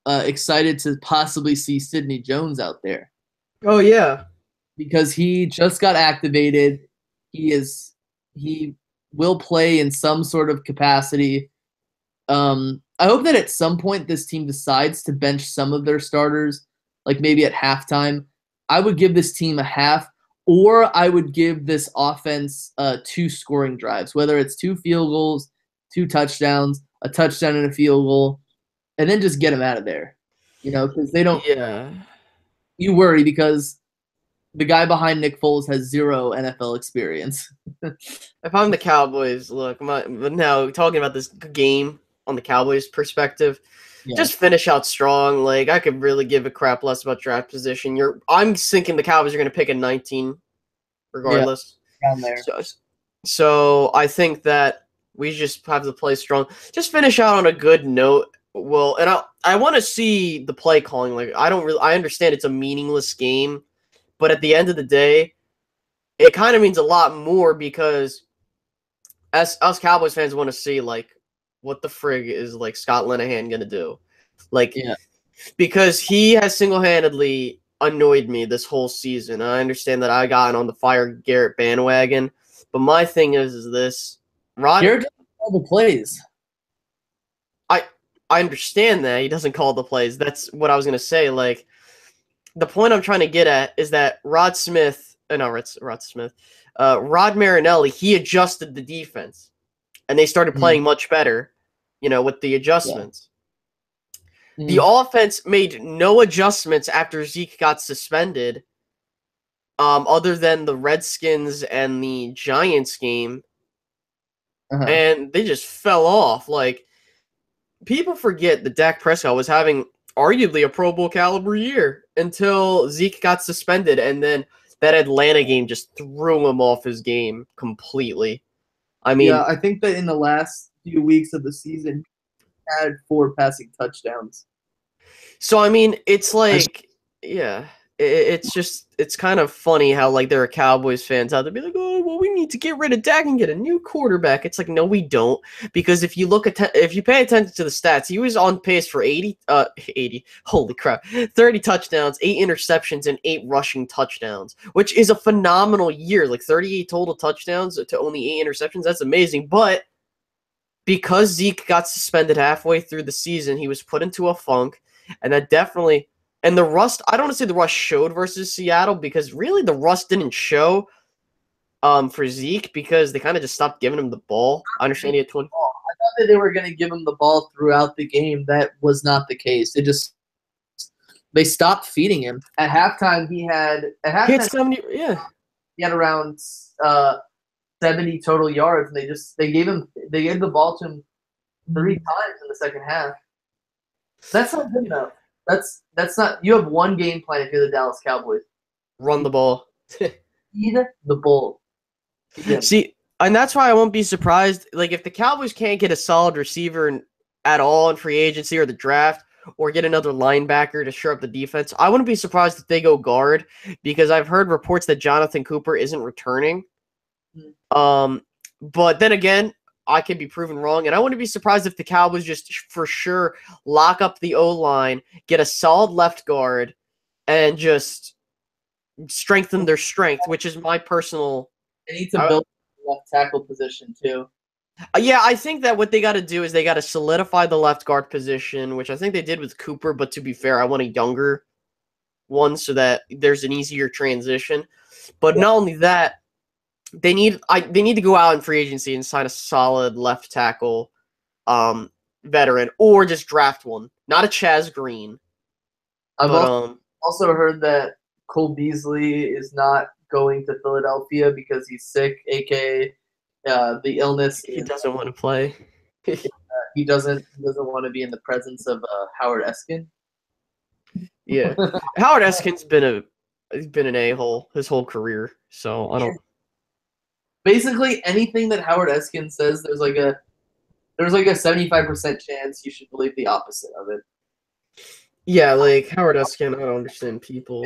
excited to possibly see Sidney Jones out there. Oh yeah, because he just got activated. He will play in some sort of capacity. I hope that at some point this team decides to bench some of their starters, maybe at halftime. I would give this team a half, or I would give this offense 2 scoring drives, whether it's 2 field goals, 2 touchdowns, a touchdown and a field goal, and then just get them out of there. Because they don't. Yeah. You worry because the guy behind Nick Foles has 0 NFL experience. If I'm the Cowboys, look, now talking about this game on the Cowboys' perspective, just finish out strong. I could really give a crap less about draft position. I'm thinking the Cowboys are going to pick a 19, regardless. Yeah, down there. So I think that we just have to play strong. Just finish out on a good note. Well, and I want to see the play calling. I understand it's a meaningless game, but at the end of the day, it kind of means a lot more because as us Cowboys fans want to see what the frig is Scott Linehan gonna do? because he has single-handedly annoyed me this whole season. I understand that I got on the Fire Garrett bandwagon, but my thing is this: Garrett doesn't call the plays. I understand that he doesn't call the plays. That's what I was gonna say. Like, the point I'm trying to get at is that Rod Marinelli, he adjusted the defense, and they started playing much better, with the adjustments. Yeah. The offense made no adjustments after Zeke got suspended, other than the Redskins and the Giants game, and they just fell off. Like, people forget that Dak Prescott was having arguably a Pro Bowl caliber year until Zeke got suspended, and then that Atlanta game just threw him off his game completely. I mean, yeah, I think that in the last few weeks of the season, he had 4 passing touchdowns. So, I mean, it's like, yeah, it's kind of funny how, like, there are Cowboys fans out there be like, oh, well, we need to get rid of Dak and get a new quarterback. It's like, no, we don't, because if you pay attention to the stats, he was on pace for 80, holy crap, 30 touchdowns, 8 interceptions, and 8 rushing touchdowns, which is a phenomenal year. Like, 38 total touchdowns to only 8 interceptions. That's amazing. But because Zeke got suspended halfway through the season, he was put into a funk, and that definitely. And the rust, I don't want to say the rust showed versus Seattle, because really the rust didn't show for Zeke, because they kind of just stopped giving him the ball. I understand he had 20. I thought that they were going to give him the ball throughout the game. That was not the case. They stopped feeding him. At halftime, he had 70, yeah. He had around 70 total yards, and they gave the ball to him 3 times in the second half. That's not good enough. That's not. You have one game plan if you're the Dallas Cowboys. Run the ball. Feed the ball. Yeah. See, and that's why I won't be surprised. Like, if the Cowboys can't get a solid receiver at all in free agency or the draft, or get another linebacker to shore up the defense, I wouldn't be surprised if they go guard, because I've heard reports that Jonathan Cooper isn't returning. But then again, I can be proven wrong, and I wouldn't be surprised if the Cowboys just for sure lock up the O-line, get a solid left guard, and just strengthen their strength, which is my personal. They need to build the left tackle position too. Yeah, I think that what they got to do is they got to solidify the left guard position, which I think they did with Cooper, but to be fair, I want a younger one so that there's an easier transition. But not only that, they need to go out in free agency and sign a solid left tackle veteran, or just draft one. Not a Chaz Green. I've also heard that Cole Beasley is not going to Philadelphia because he's sick, aka the illness. He doesn't want to play. He doesn't want to be in the presence of Howard Eskin. Yeah, Howard Eskin's been an a-hole his whole career, so I don't. Basically, anything that Howard Eskin says, there's like a 75% chance you should believe the opposite of it. Yeah, like Howard Eskin, I don't understand people.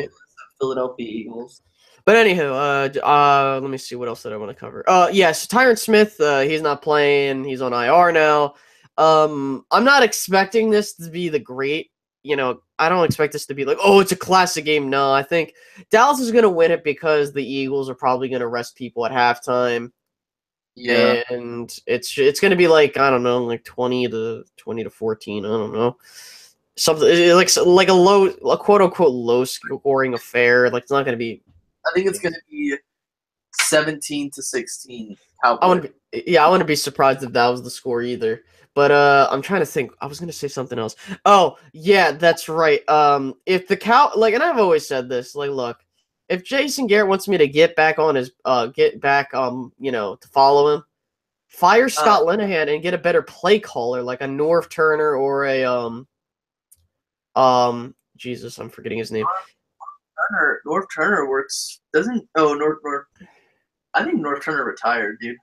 Philadelphia Eagles. But anywho, let me see what else did I want to cover. Yes, Tyron Smith, he's not playing. He's on IR now. I'm not expecting this to be the great. I don't expect this to be like, oh, it's a classic game. No, I think Dallas is going to win it because the Eagles are probably going to rest people at halftime. Yeah, and it's going to be like, I don't know, like 20 to 14. I don't know, something like a quote unquote low scoring affair. Like, it's not going to be. I think it's going to be 17-16. I wouldn't be surprised if that was the score either. But I'm trying to think. I was gonna say something else. Oh, yeah, that's right. If the and I've always said this, like, look, if Jason Garrett wants me to get back on his to follow him, fire Scott Linehan and get a better play caller, like a Norv Turner or a Jesus, I'm forgetting his name. Norv Turner works. Doesn't Norv? I think Norv Turner retired, dude.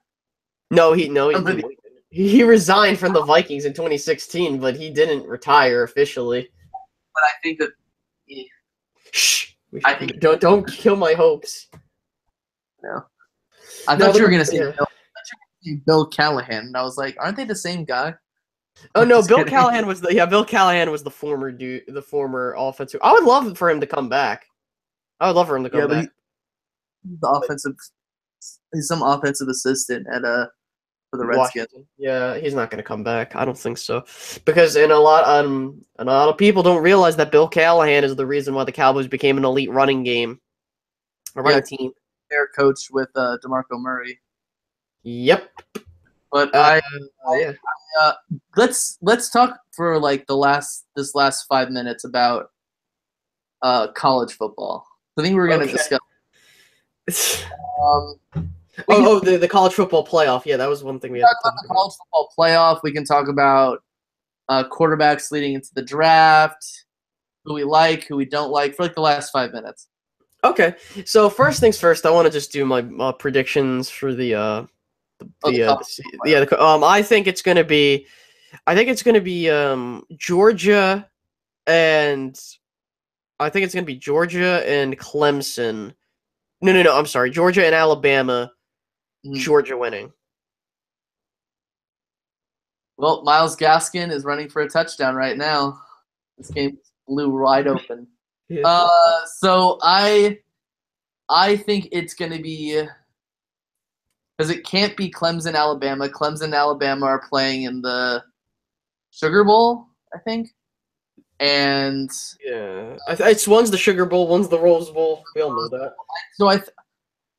No, he didn't. He resigned from the Vikings in 2016, but he didn't retire officially. But I think that I think don't kill my hopes. No, I thought you were gonna say Bill Callahan, and I was like, aren't they the same guy? Oh I'm no, just Bill kidding. Callahan was Bill Callahan was the former dude, the former offensive. I would love for him to come back. I would love for him to Yeah, come but back. he's the offensive. He's some offensive assistant at for the Redskins. Washington. Yeah, he's not going to come back. I don't think so, because a lot of people don't realize that Bill Callahan is the reason why the Cowboys became an elite running game, a Yeah, running team. they're coached with DeMarco Murray. Yep. But Uh, yeah. let's talk for like this last 5 minutes about college football. I think we're going to Okay. discuss. We can The college football playoff. Yeah, that was one thing we had talk to about talk the about. college football playoff. We can talk about quarterbacks leading into the draft, who we like, who we don't like, for like the last 5 minutes. Okay, so first things first, I want to just do my predictions for I think it's gonna be, Georgia and I think it's gonna be Georgia and Clemson. No. I'm sorry, Georgia and Alabama. Mhm. Georgia winning. Well, Miles Gaskin is running for a touchdown right now. This game blew wide open. Yeah. So I think it's going to be because it can't be Clemson, Alabama. Clemson, and Alabama are playing in the Sugar Bowl, I think, and Yeah, it's one's the Sugar Bowl, one's the Rose Bowl. We all know that. so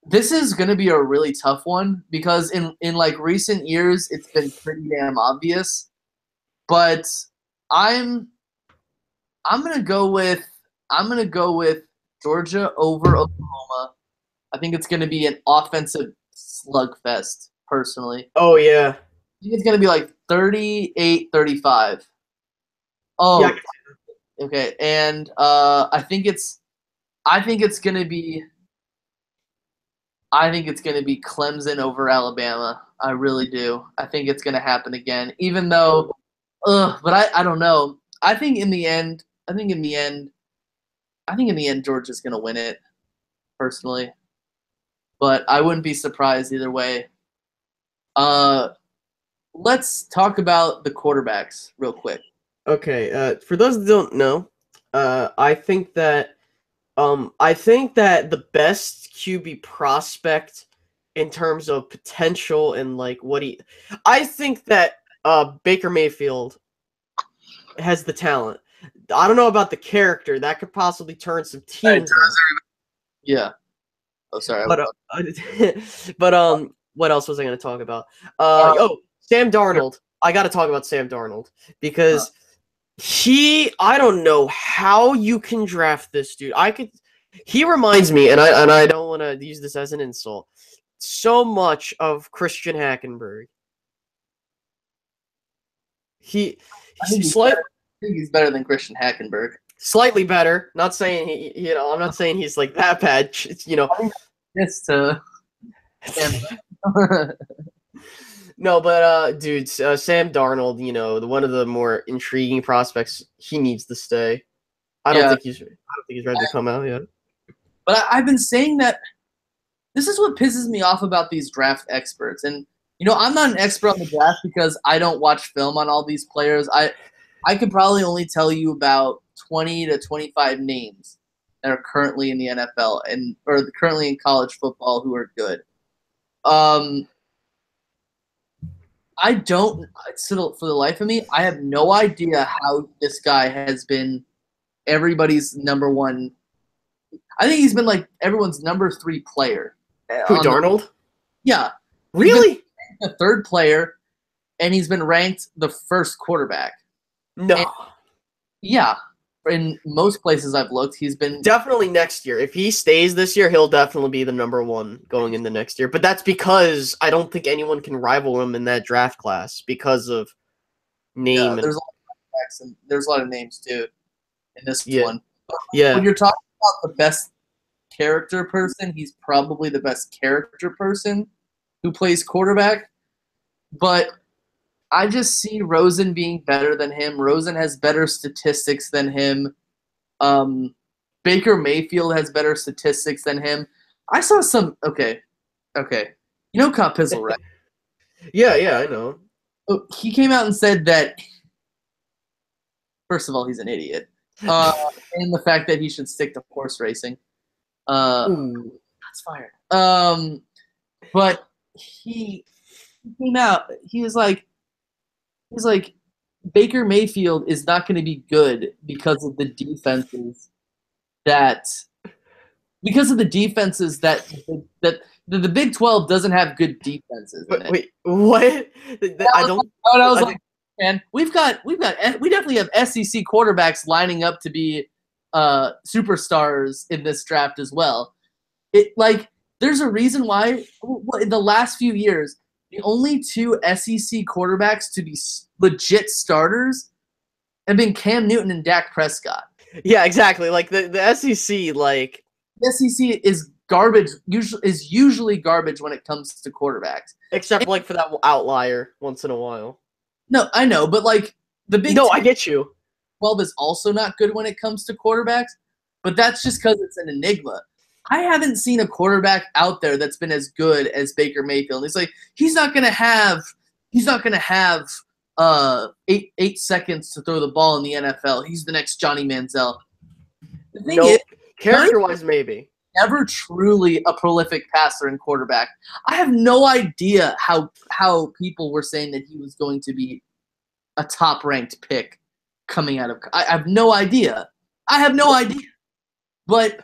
this is going to be a really tough one because in like recent years it's been pretty damn obvious, but I'm I'm gonna go with Georgia over Oklahoma. I think it's gonna be an offensive slugfest, personally. Oh yeah, I think it's gonna be like 38-35. yeah. Oh, okay. And I think it's gonna be Clemson over Alabama. I really do. I think it's gonna happen again. Even though but I don't know. I think in the end Georgia's gonna win it, personally. But I wouldn't be surprised either way. Uh, let's talk about the quarterbacks real quick. Okay, for those that don't know, I think that the best QB prospect in terms of potential and like I think that Baker Mayfield has the talent. I don't know about the character. That could possibly turn some teams on. Yeah. Oh, sorry. But what else was I going to talk about? Sam Darnold. I got to talk about Sam Darnold because I don't know how you can draft this dude. He reminds me, and I don't want to use this as an insult, so much of Christian Hackenberg. I think he's better than Christian Hackenberg. Slightly better. Not saying I'm not saying he's like that bad. Yes, to. No, but dude, Sam Darnold, one of the more intriguing prospects. He needs to stay. I don't think he's ready to come out yet. But I've been saying that this is what pisses me off about these draft experts. And I'm not an expert on the draft because I don't watch film on all these players. I could probably only tell you about 20 to 25 names that are currently in the NFL or currently in college football who are good. I don't, for the life of me, I have no idea how this guy has been everybody's number one. I think he's been like everyone's number 3 player. Who, Darnold? Yeah. Really? The 3rd player, and he's been ranked the 1st quarterback. No. And, yeah. In most places I've looked, he's been definitely next year. If he stays this year, he'll definitely be the number 1 going in the next year. But that's because I don't think anyone can rival him in that draft class because of name. Yeah, there's a lot of quarterbacks and there's a lot of names too in this one. Yeah. When you're talking about the best character person, he's probably the best character person who plays quarterback. But I just see Rosen being better than him. Rosen has better statistics than him. Baker Mayfield has better statistics than him. I saw some. Okay. You know Cop Pizzle, right? Yeah, I know. he came out and said that, first of all, he's an idiot. And the fact that he should stick to horse racing. Ooh. That's fired. But he came out. He's like, Baker Mayfield is not going to be good because of the defenses that the Big 12 doesn't have good defenses in it. Wait, what? I don't. And I was like, man, we definitely have SEC quarterbacks lining up to be superstars in this draft as well. There's a reason why in the last few years, the only two SEC quarterbacks to be legit starters have been Cam Newton and Dak Prescott. Yeah, exactly. Like the SEC, like the SEC is garbage. Usually garbage when it comes to quarterbacks, except like for that outlier once in a while. No, I know, but like the Big I get you. 12 is also not good when it comes to quarterbacks, but that's just because it's an enigma. I haven't seen a quarterback out there that's been as good as Baker Mayfield. It's like he's not gonna have 8 seconds to throw the ball in the NFL. He's the next Johnny Manziel. The thing is, character-wise, maybe never truly a prolific passer and quarterback. I have no idea how people were saying that he was going to be a top-ranked pick coming out of. I have no idea. But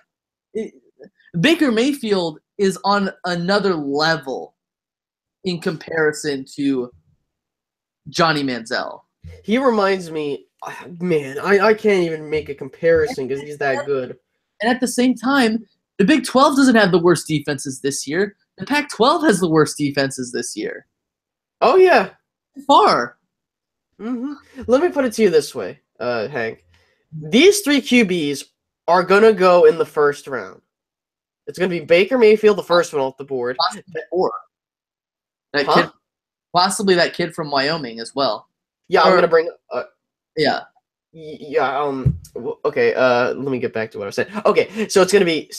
Baker Mayfield is on another level in comparison to Johnny Manziel. He reminds me, man, I can't even make a comparison because he's that good. And at the same time, the Big 12 doesn't have the worst defenses this year. The Pac-12 has the worst defenses this year. Oh, yeah. Far. Mm-hmm. Let me put it to you this way, Hank. These 3 QBs are going to go in the first round. It's going to be Baker Mayfield, the first one off the board. Possibly that kid from Wyoming as well. Yeah, I'm going to bring yeah. Yeah, okay, let me get back to what I was saying. Okay, so it's going to be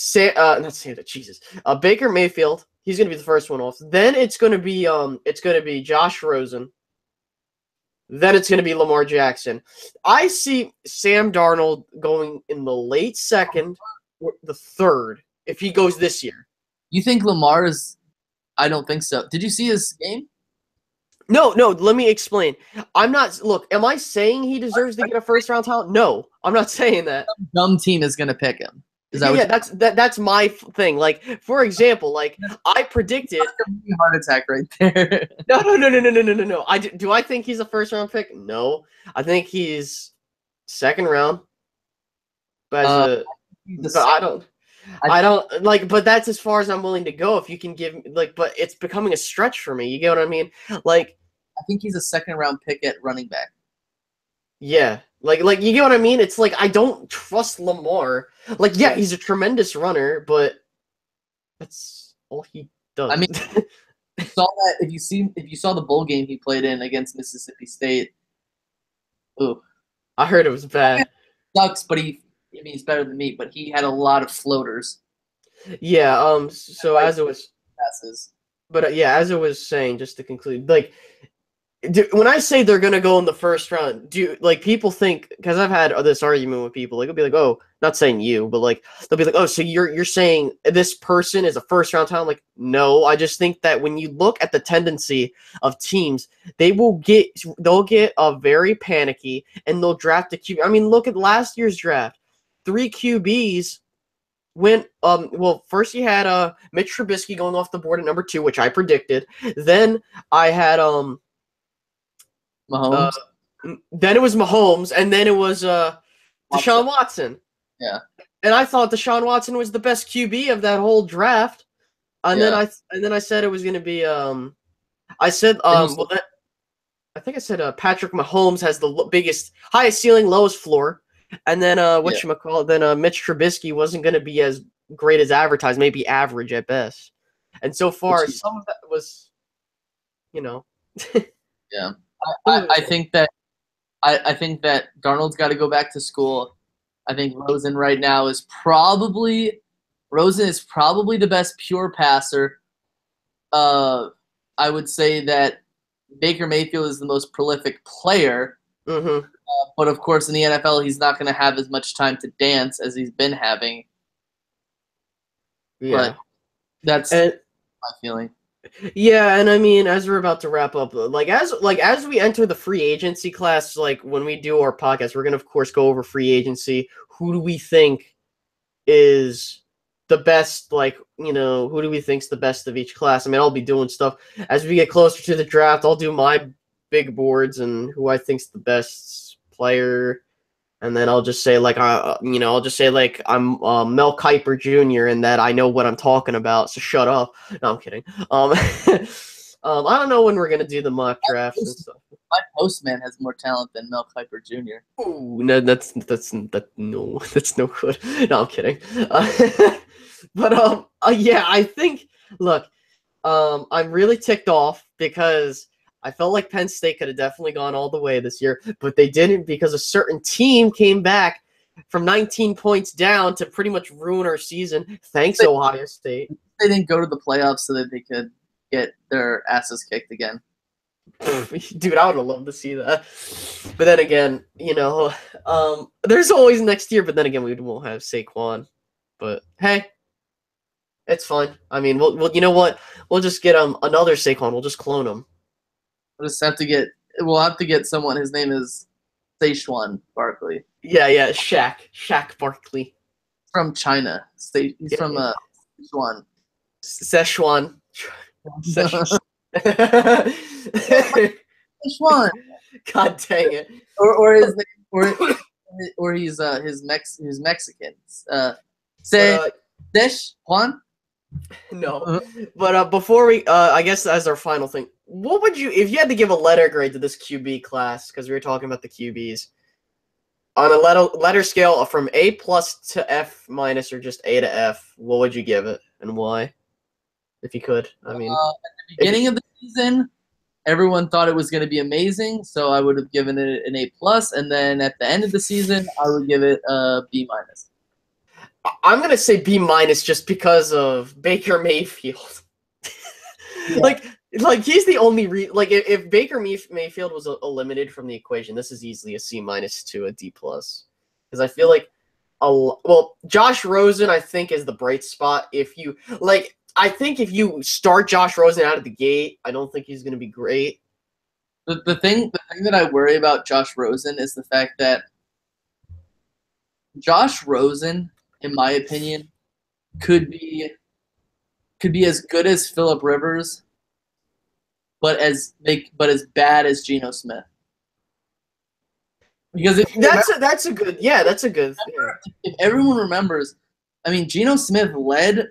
Baker Mayfield. He's going to be the first one off. Then it's going to be Josh Rosen. Then it's going to be Lamar Jackson. I see Sam Darnold going in the late second or the third if he goes this year. You think Lamar is? I don't think so. Did you see his game? No, let me explain. I'm not. Look, am I saying he deserves to get a first-round talent? No, I'm not saying that. Some dumb team is going to pick him. Is that that's my thing. Like, for example, like I predicted heart attack right there. No. Do I think he's a first-round pick? No, I think he's second round. But I don't like. But that's as far as I'm willing to go. If you can give but it's becoming a stretch for me. You get what I mean? Like, I think he's a second-round pick at running back. Yeah. Like you get what I mean? It's like I don't trust Lamar. Like, yeah, he's a tremendous runner, but that's all he does. I mean, you saw that if you saw the bowl game he played in against Mississippi State. Ooh. I heard it was bad. Sucks, but he's better than me, but he had a lot of floaters. Yeah, so as it was passes. But as I was saying, just to conclude, like when I say they're gonna go in the first round, people think, because I've had this argument with people, like, they'll be like, oh, not saying you, but like they'll be like, oh, so you're saying this person is a first round talent? Like, no, I just think that when you look at the tendency of teams, they'll get very panicky and they'll draft a QB. I mean, look at last year's draft. 3 QBs went. First you had Mitch Trubisky going off the board at number 2, which I predicted. Then I had Mahomes. Then it was Mahomes, and then it was Deshaun Watson. Yeah. And I thought Deshaun Watson was the best QB of that whole draft. And then I said it was going to be I think I said Patrick Mahomes has the highest ceiling, lowest floor. And then Mitch Trubisky wasn't going to be as great as advertised, maybe average at best. And so far some of that was Yeah. I think that Darnold's got to go back to school. I think Rosen right now is probably the best pure passer. I would say that Baker Mayfield is the most prolific player, Mm-hmm. but of course in the NFL he's not going to have as much time to dance as he's been having. Yeah. But that's And my feeling. yeah, and I mean, as we're about to wrap up, as we enter the free agency class, like when we do our podcast, we're gonna of course go over free agency. Who do we think is the best? Like, who do we think's the best of each class? I mean, I'll be doing stuff as we get closer to the draft. I'll do my big boards and who I think's the best player. And then I'll just say I'll just say like I'm Mel Kiper Jr. and that I know what I'm talking about. So shut up. No, I'm kidding. I don't know when we're gonna do the mock drafts and stuff. My postman has more talent than Mel Kiper Jr. Ooh, no, that's no, that's no good. No, I'm kidding. But yeah, I think. Look, I'm really ticked off because I felt like Penn State could have definitely gone all the way this year, but they didn't because a certain team came back from 19 points down to pretty much ruin our season. Thanks, Ohio State. They didn't go to the playoffs so that they could get their asses kicked again. Dude, I would have loved to see that. But then again, there's always next year, but then again, we won't have Saquon. But hey, it's fine. I mean, we'll you know what? We'll just get another Saquon. We'll just clone him. We'll have to get someone. His name is Saquon Barkley. Yeah, Shaq Barkley. From China. He's from Sichuan. Szechuan. Sichuan. God dang it. Or his name, or he's Mexican. Sichuan. No, but before we, I guess as our final thing, what would you, if you had to give a letter grade to this QB class, because we were talking about the QBs, on a letter scale from A+ to F- or just A to F, what would you give it and why? If you could, I mean, at the beginning of the season, everyone thought it was going to be amazing, so I would have given it an A+, and then at the end of the season, I would give it a B-. I'm gonna say B- just because of Baker Mayfield. Yeah. Like he's the only if Baker Mayfield was eliminated from the equation, this is easily a C- to a D+. Because I feel like Josh Rosen I think is the bright spot. I think if you start Josh Rosen out of the gate, I don't think he's gonna be great. The thing that I worry about Josh Rosen is the fact that Josh Rosen, in my opinion, could be as good as Phillip Rivers, but as bad as Geno Smith. Because that's a good. If everyone remembers, I mean, Geno Smith led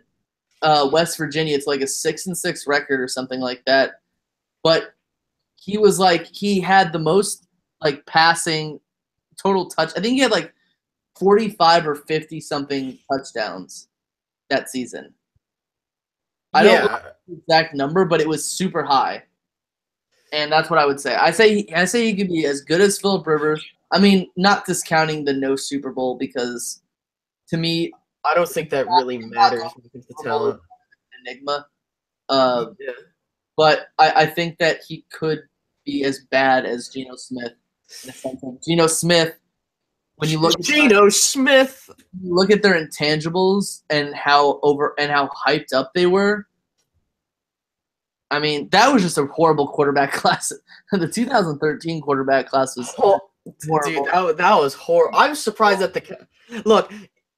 West Virginia to like a 6-6 record or something like that, but he had the most passing total touch. I think he had 45 or 50 something touchdowns that season. I don't know the exact number, but it was super high. And that's what I would say. I say he could be as good as Phillip Rivers. I mean, not discounting the no Super Bowl, because to me, I don't think that really matters with the talent. Enigma. But I think that he could be as bad as Geno Smith. Geno Smith, when you look at Geno Smith, look at their intangibles and how hyped up they were. I mean, that was just a horrible quarterback class. The 2013 quarterback class was horrible. Dude, that was horrible. I'm surprised that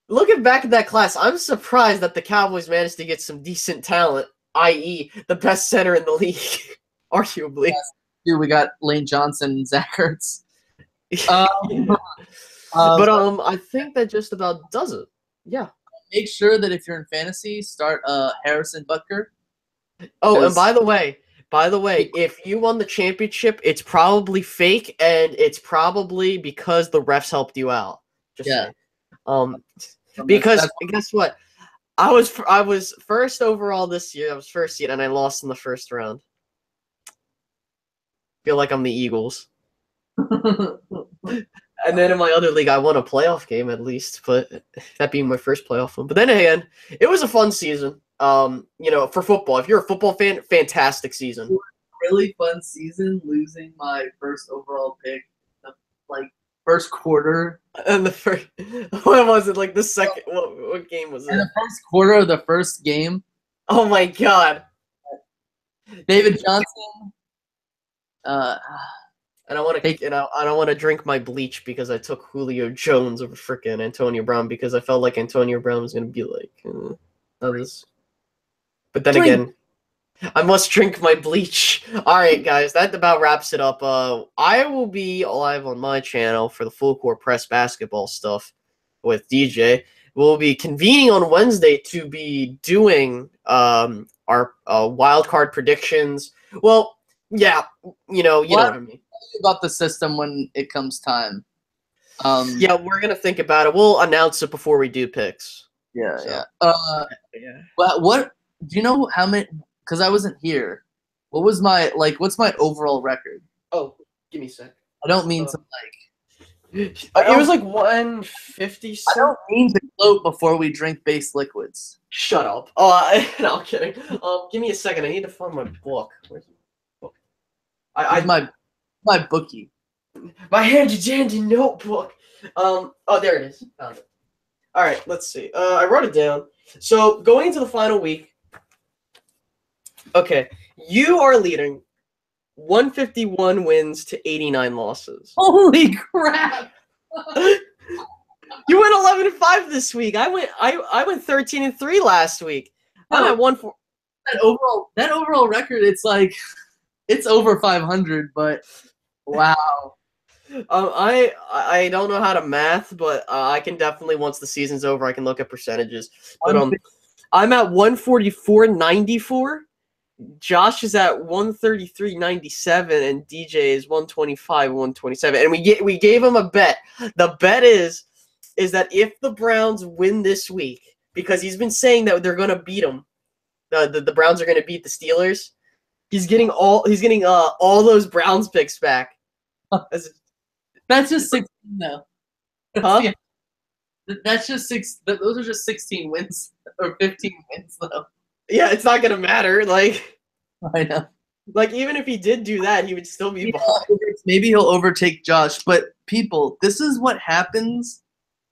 looking back at that class, I'm surprised that the Cowboys managed to get some decent talent, i.e., the best center in the league, arguably. Yes. Dude, we got Lane Johnson and Zach Ertz. I think that just about does it. Yeah. Make sure that if you're in fantasy, start Harrison Butker. Oh, and by the way, if you won the championship, it's probably fake, and it's probably because the refs helped you out. Just saying. Because guess what? I was first overall this year. I was first seed, and I lost in the first round. Feel like I'm the Eagles. And then in my other league, I won a playoff game at least, but that being my first playoff one. But then again, it was a fun season. For football. If you're a football fan, fantastic season. really fun season, losing my first overall pick, like first quarter. And the first, what was it? Like the second, what game was In it? the first quarter of the first game, Oh my god! David Johnson. Uh, And I want to, I don't want to drink my bleach because I took Julio Jones over frickin' Antonio Brown because I felt like Antonio Brown was gonna be like others. But then again, I must drink my bleach. All right, guys, that about wraps it up. I will be live on my channel for the Full Court Press basketball stuff with DJ. We'll be convening on Wednesday to be doing our wild card predictions. Well, yeah, you know what I mean. About the system when it comes time. Yeah, we're gonna think about it. We'll announce it before we do picks. Yeah, So, yeah. But what do you know how many? Because I wasn't here. What was my what's my overall record? Oh, give me a sec. I don't mean to it was like 150. I don't mean to float before we drink base liquids. Shut up. Oh, no, I'm kidding. Give me a second. I need to find my book. Where's my book? My bookie. My handy dandy notebook. Oh, there it is. Found it. All right, let's see. I wrote it down. So going into the final week. Okay, you are leading 151 wins to 89 losses. Holy crap! You went 11-5 this week. I went 13-3 last week. I'm at 1-4. That overall record, it's like it's over 500, but wow. I don't know how to math, but I can definitely, once the season's over, I can look at percentages. But I'm at 144.94. Josh is at 133.97, and DJ is 125.127. And we gave him a bet. The bet is that if the Browns win this week, because he's been saying that they're gonna beat them, the Browns are gonna beat the Steelers. He's getting all those Browns picks back. That's just 16 though. Huh? Yeah. That's just those are just 16 wins or 15 wins though. Yeah, it's not gonna matter. Like, I know. Like, even if he did do that, he would still be behind. Maybe he'll overtake Josh. But people, this is what happens.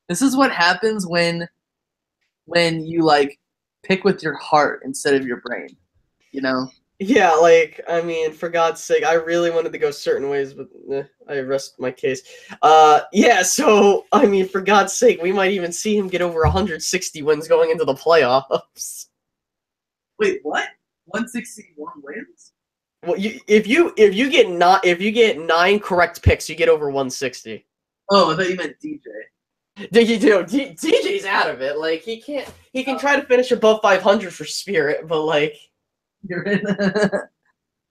This is what happens when you like pick with your heart instead of your brain. You know? Yeah, like, I mean, for God's sake, I really wanted to go certain ways, but I rest my case. Yeah, so, I mean, for God's sake, we might even see him get over 160 wins going into the playoffs. Wait, what? 161 wins? Well, if you get 9 correct picks, you get over 160. Oh, I thought you meant DJ. DJ's out of it. Like, he can try to finish above 500 for Spirit, but like, you're in.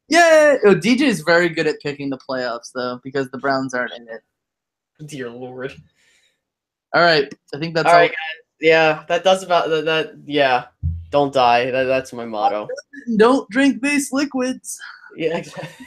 Yeah, DJ's very good at picking the playoffs though, because the Browns aren't in it. Dear Lord. All right, I think that's all right, guys. Yeah, that does about that. Yeah, don't die. That's my motto. Don't drink base liquids. Yeah, exactly.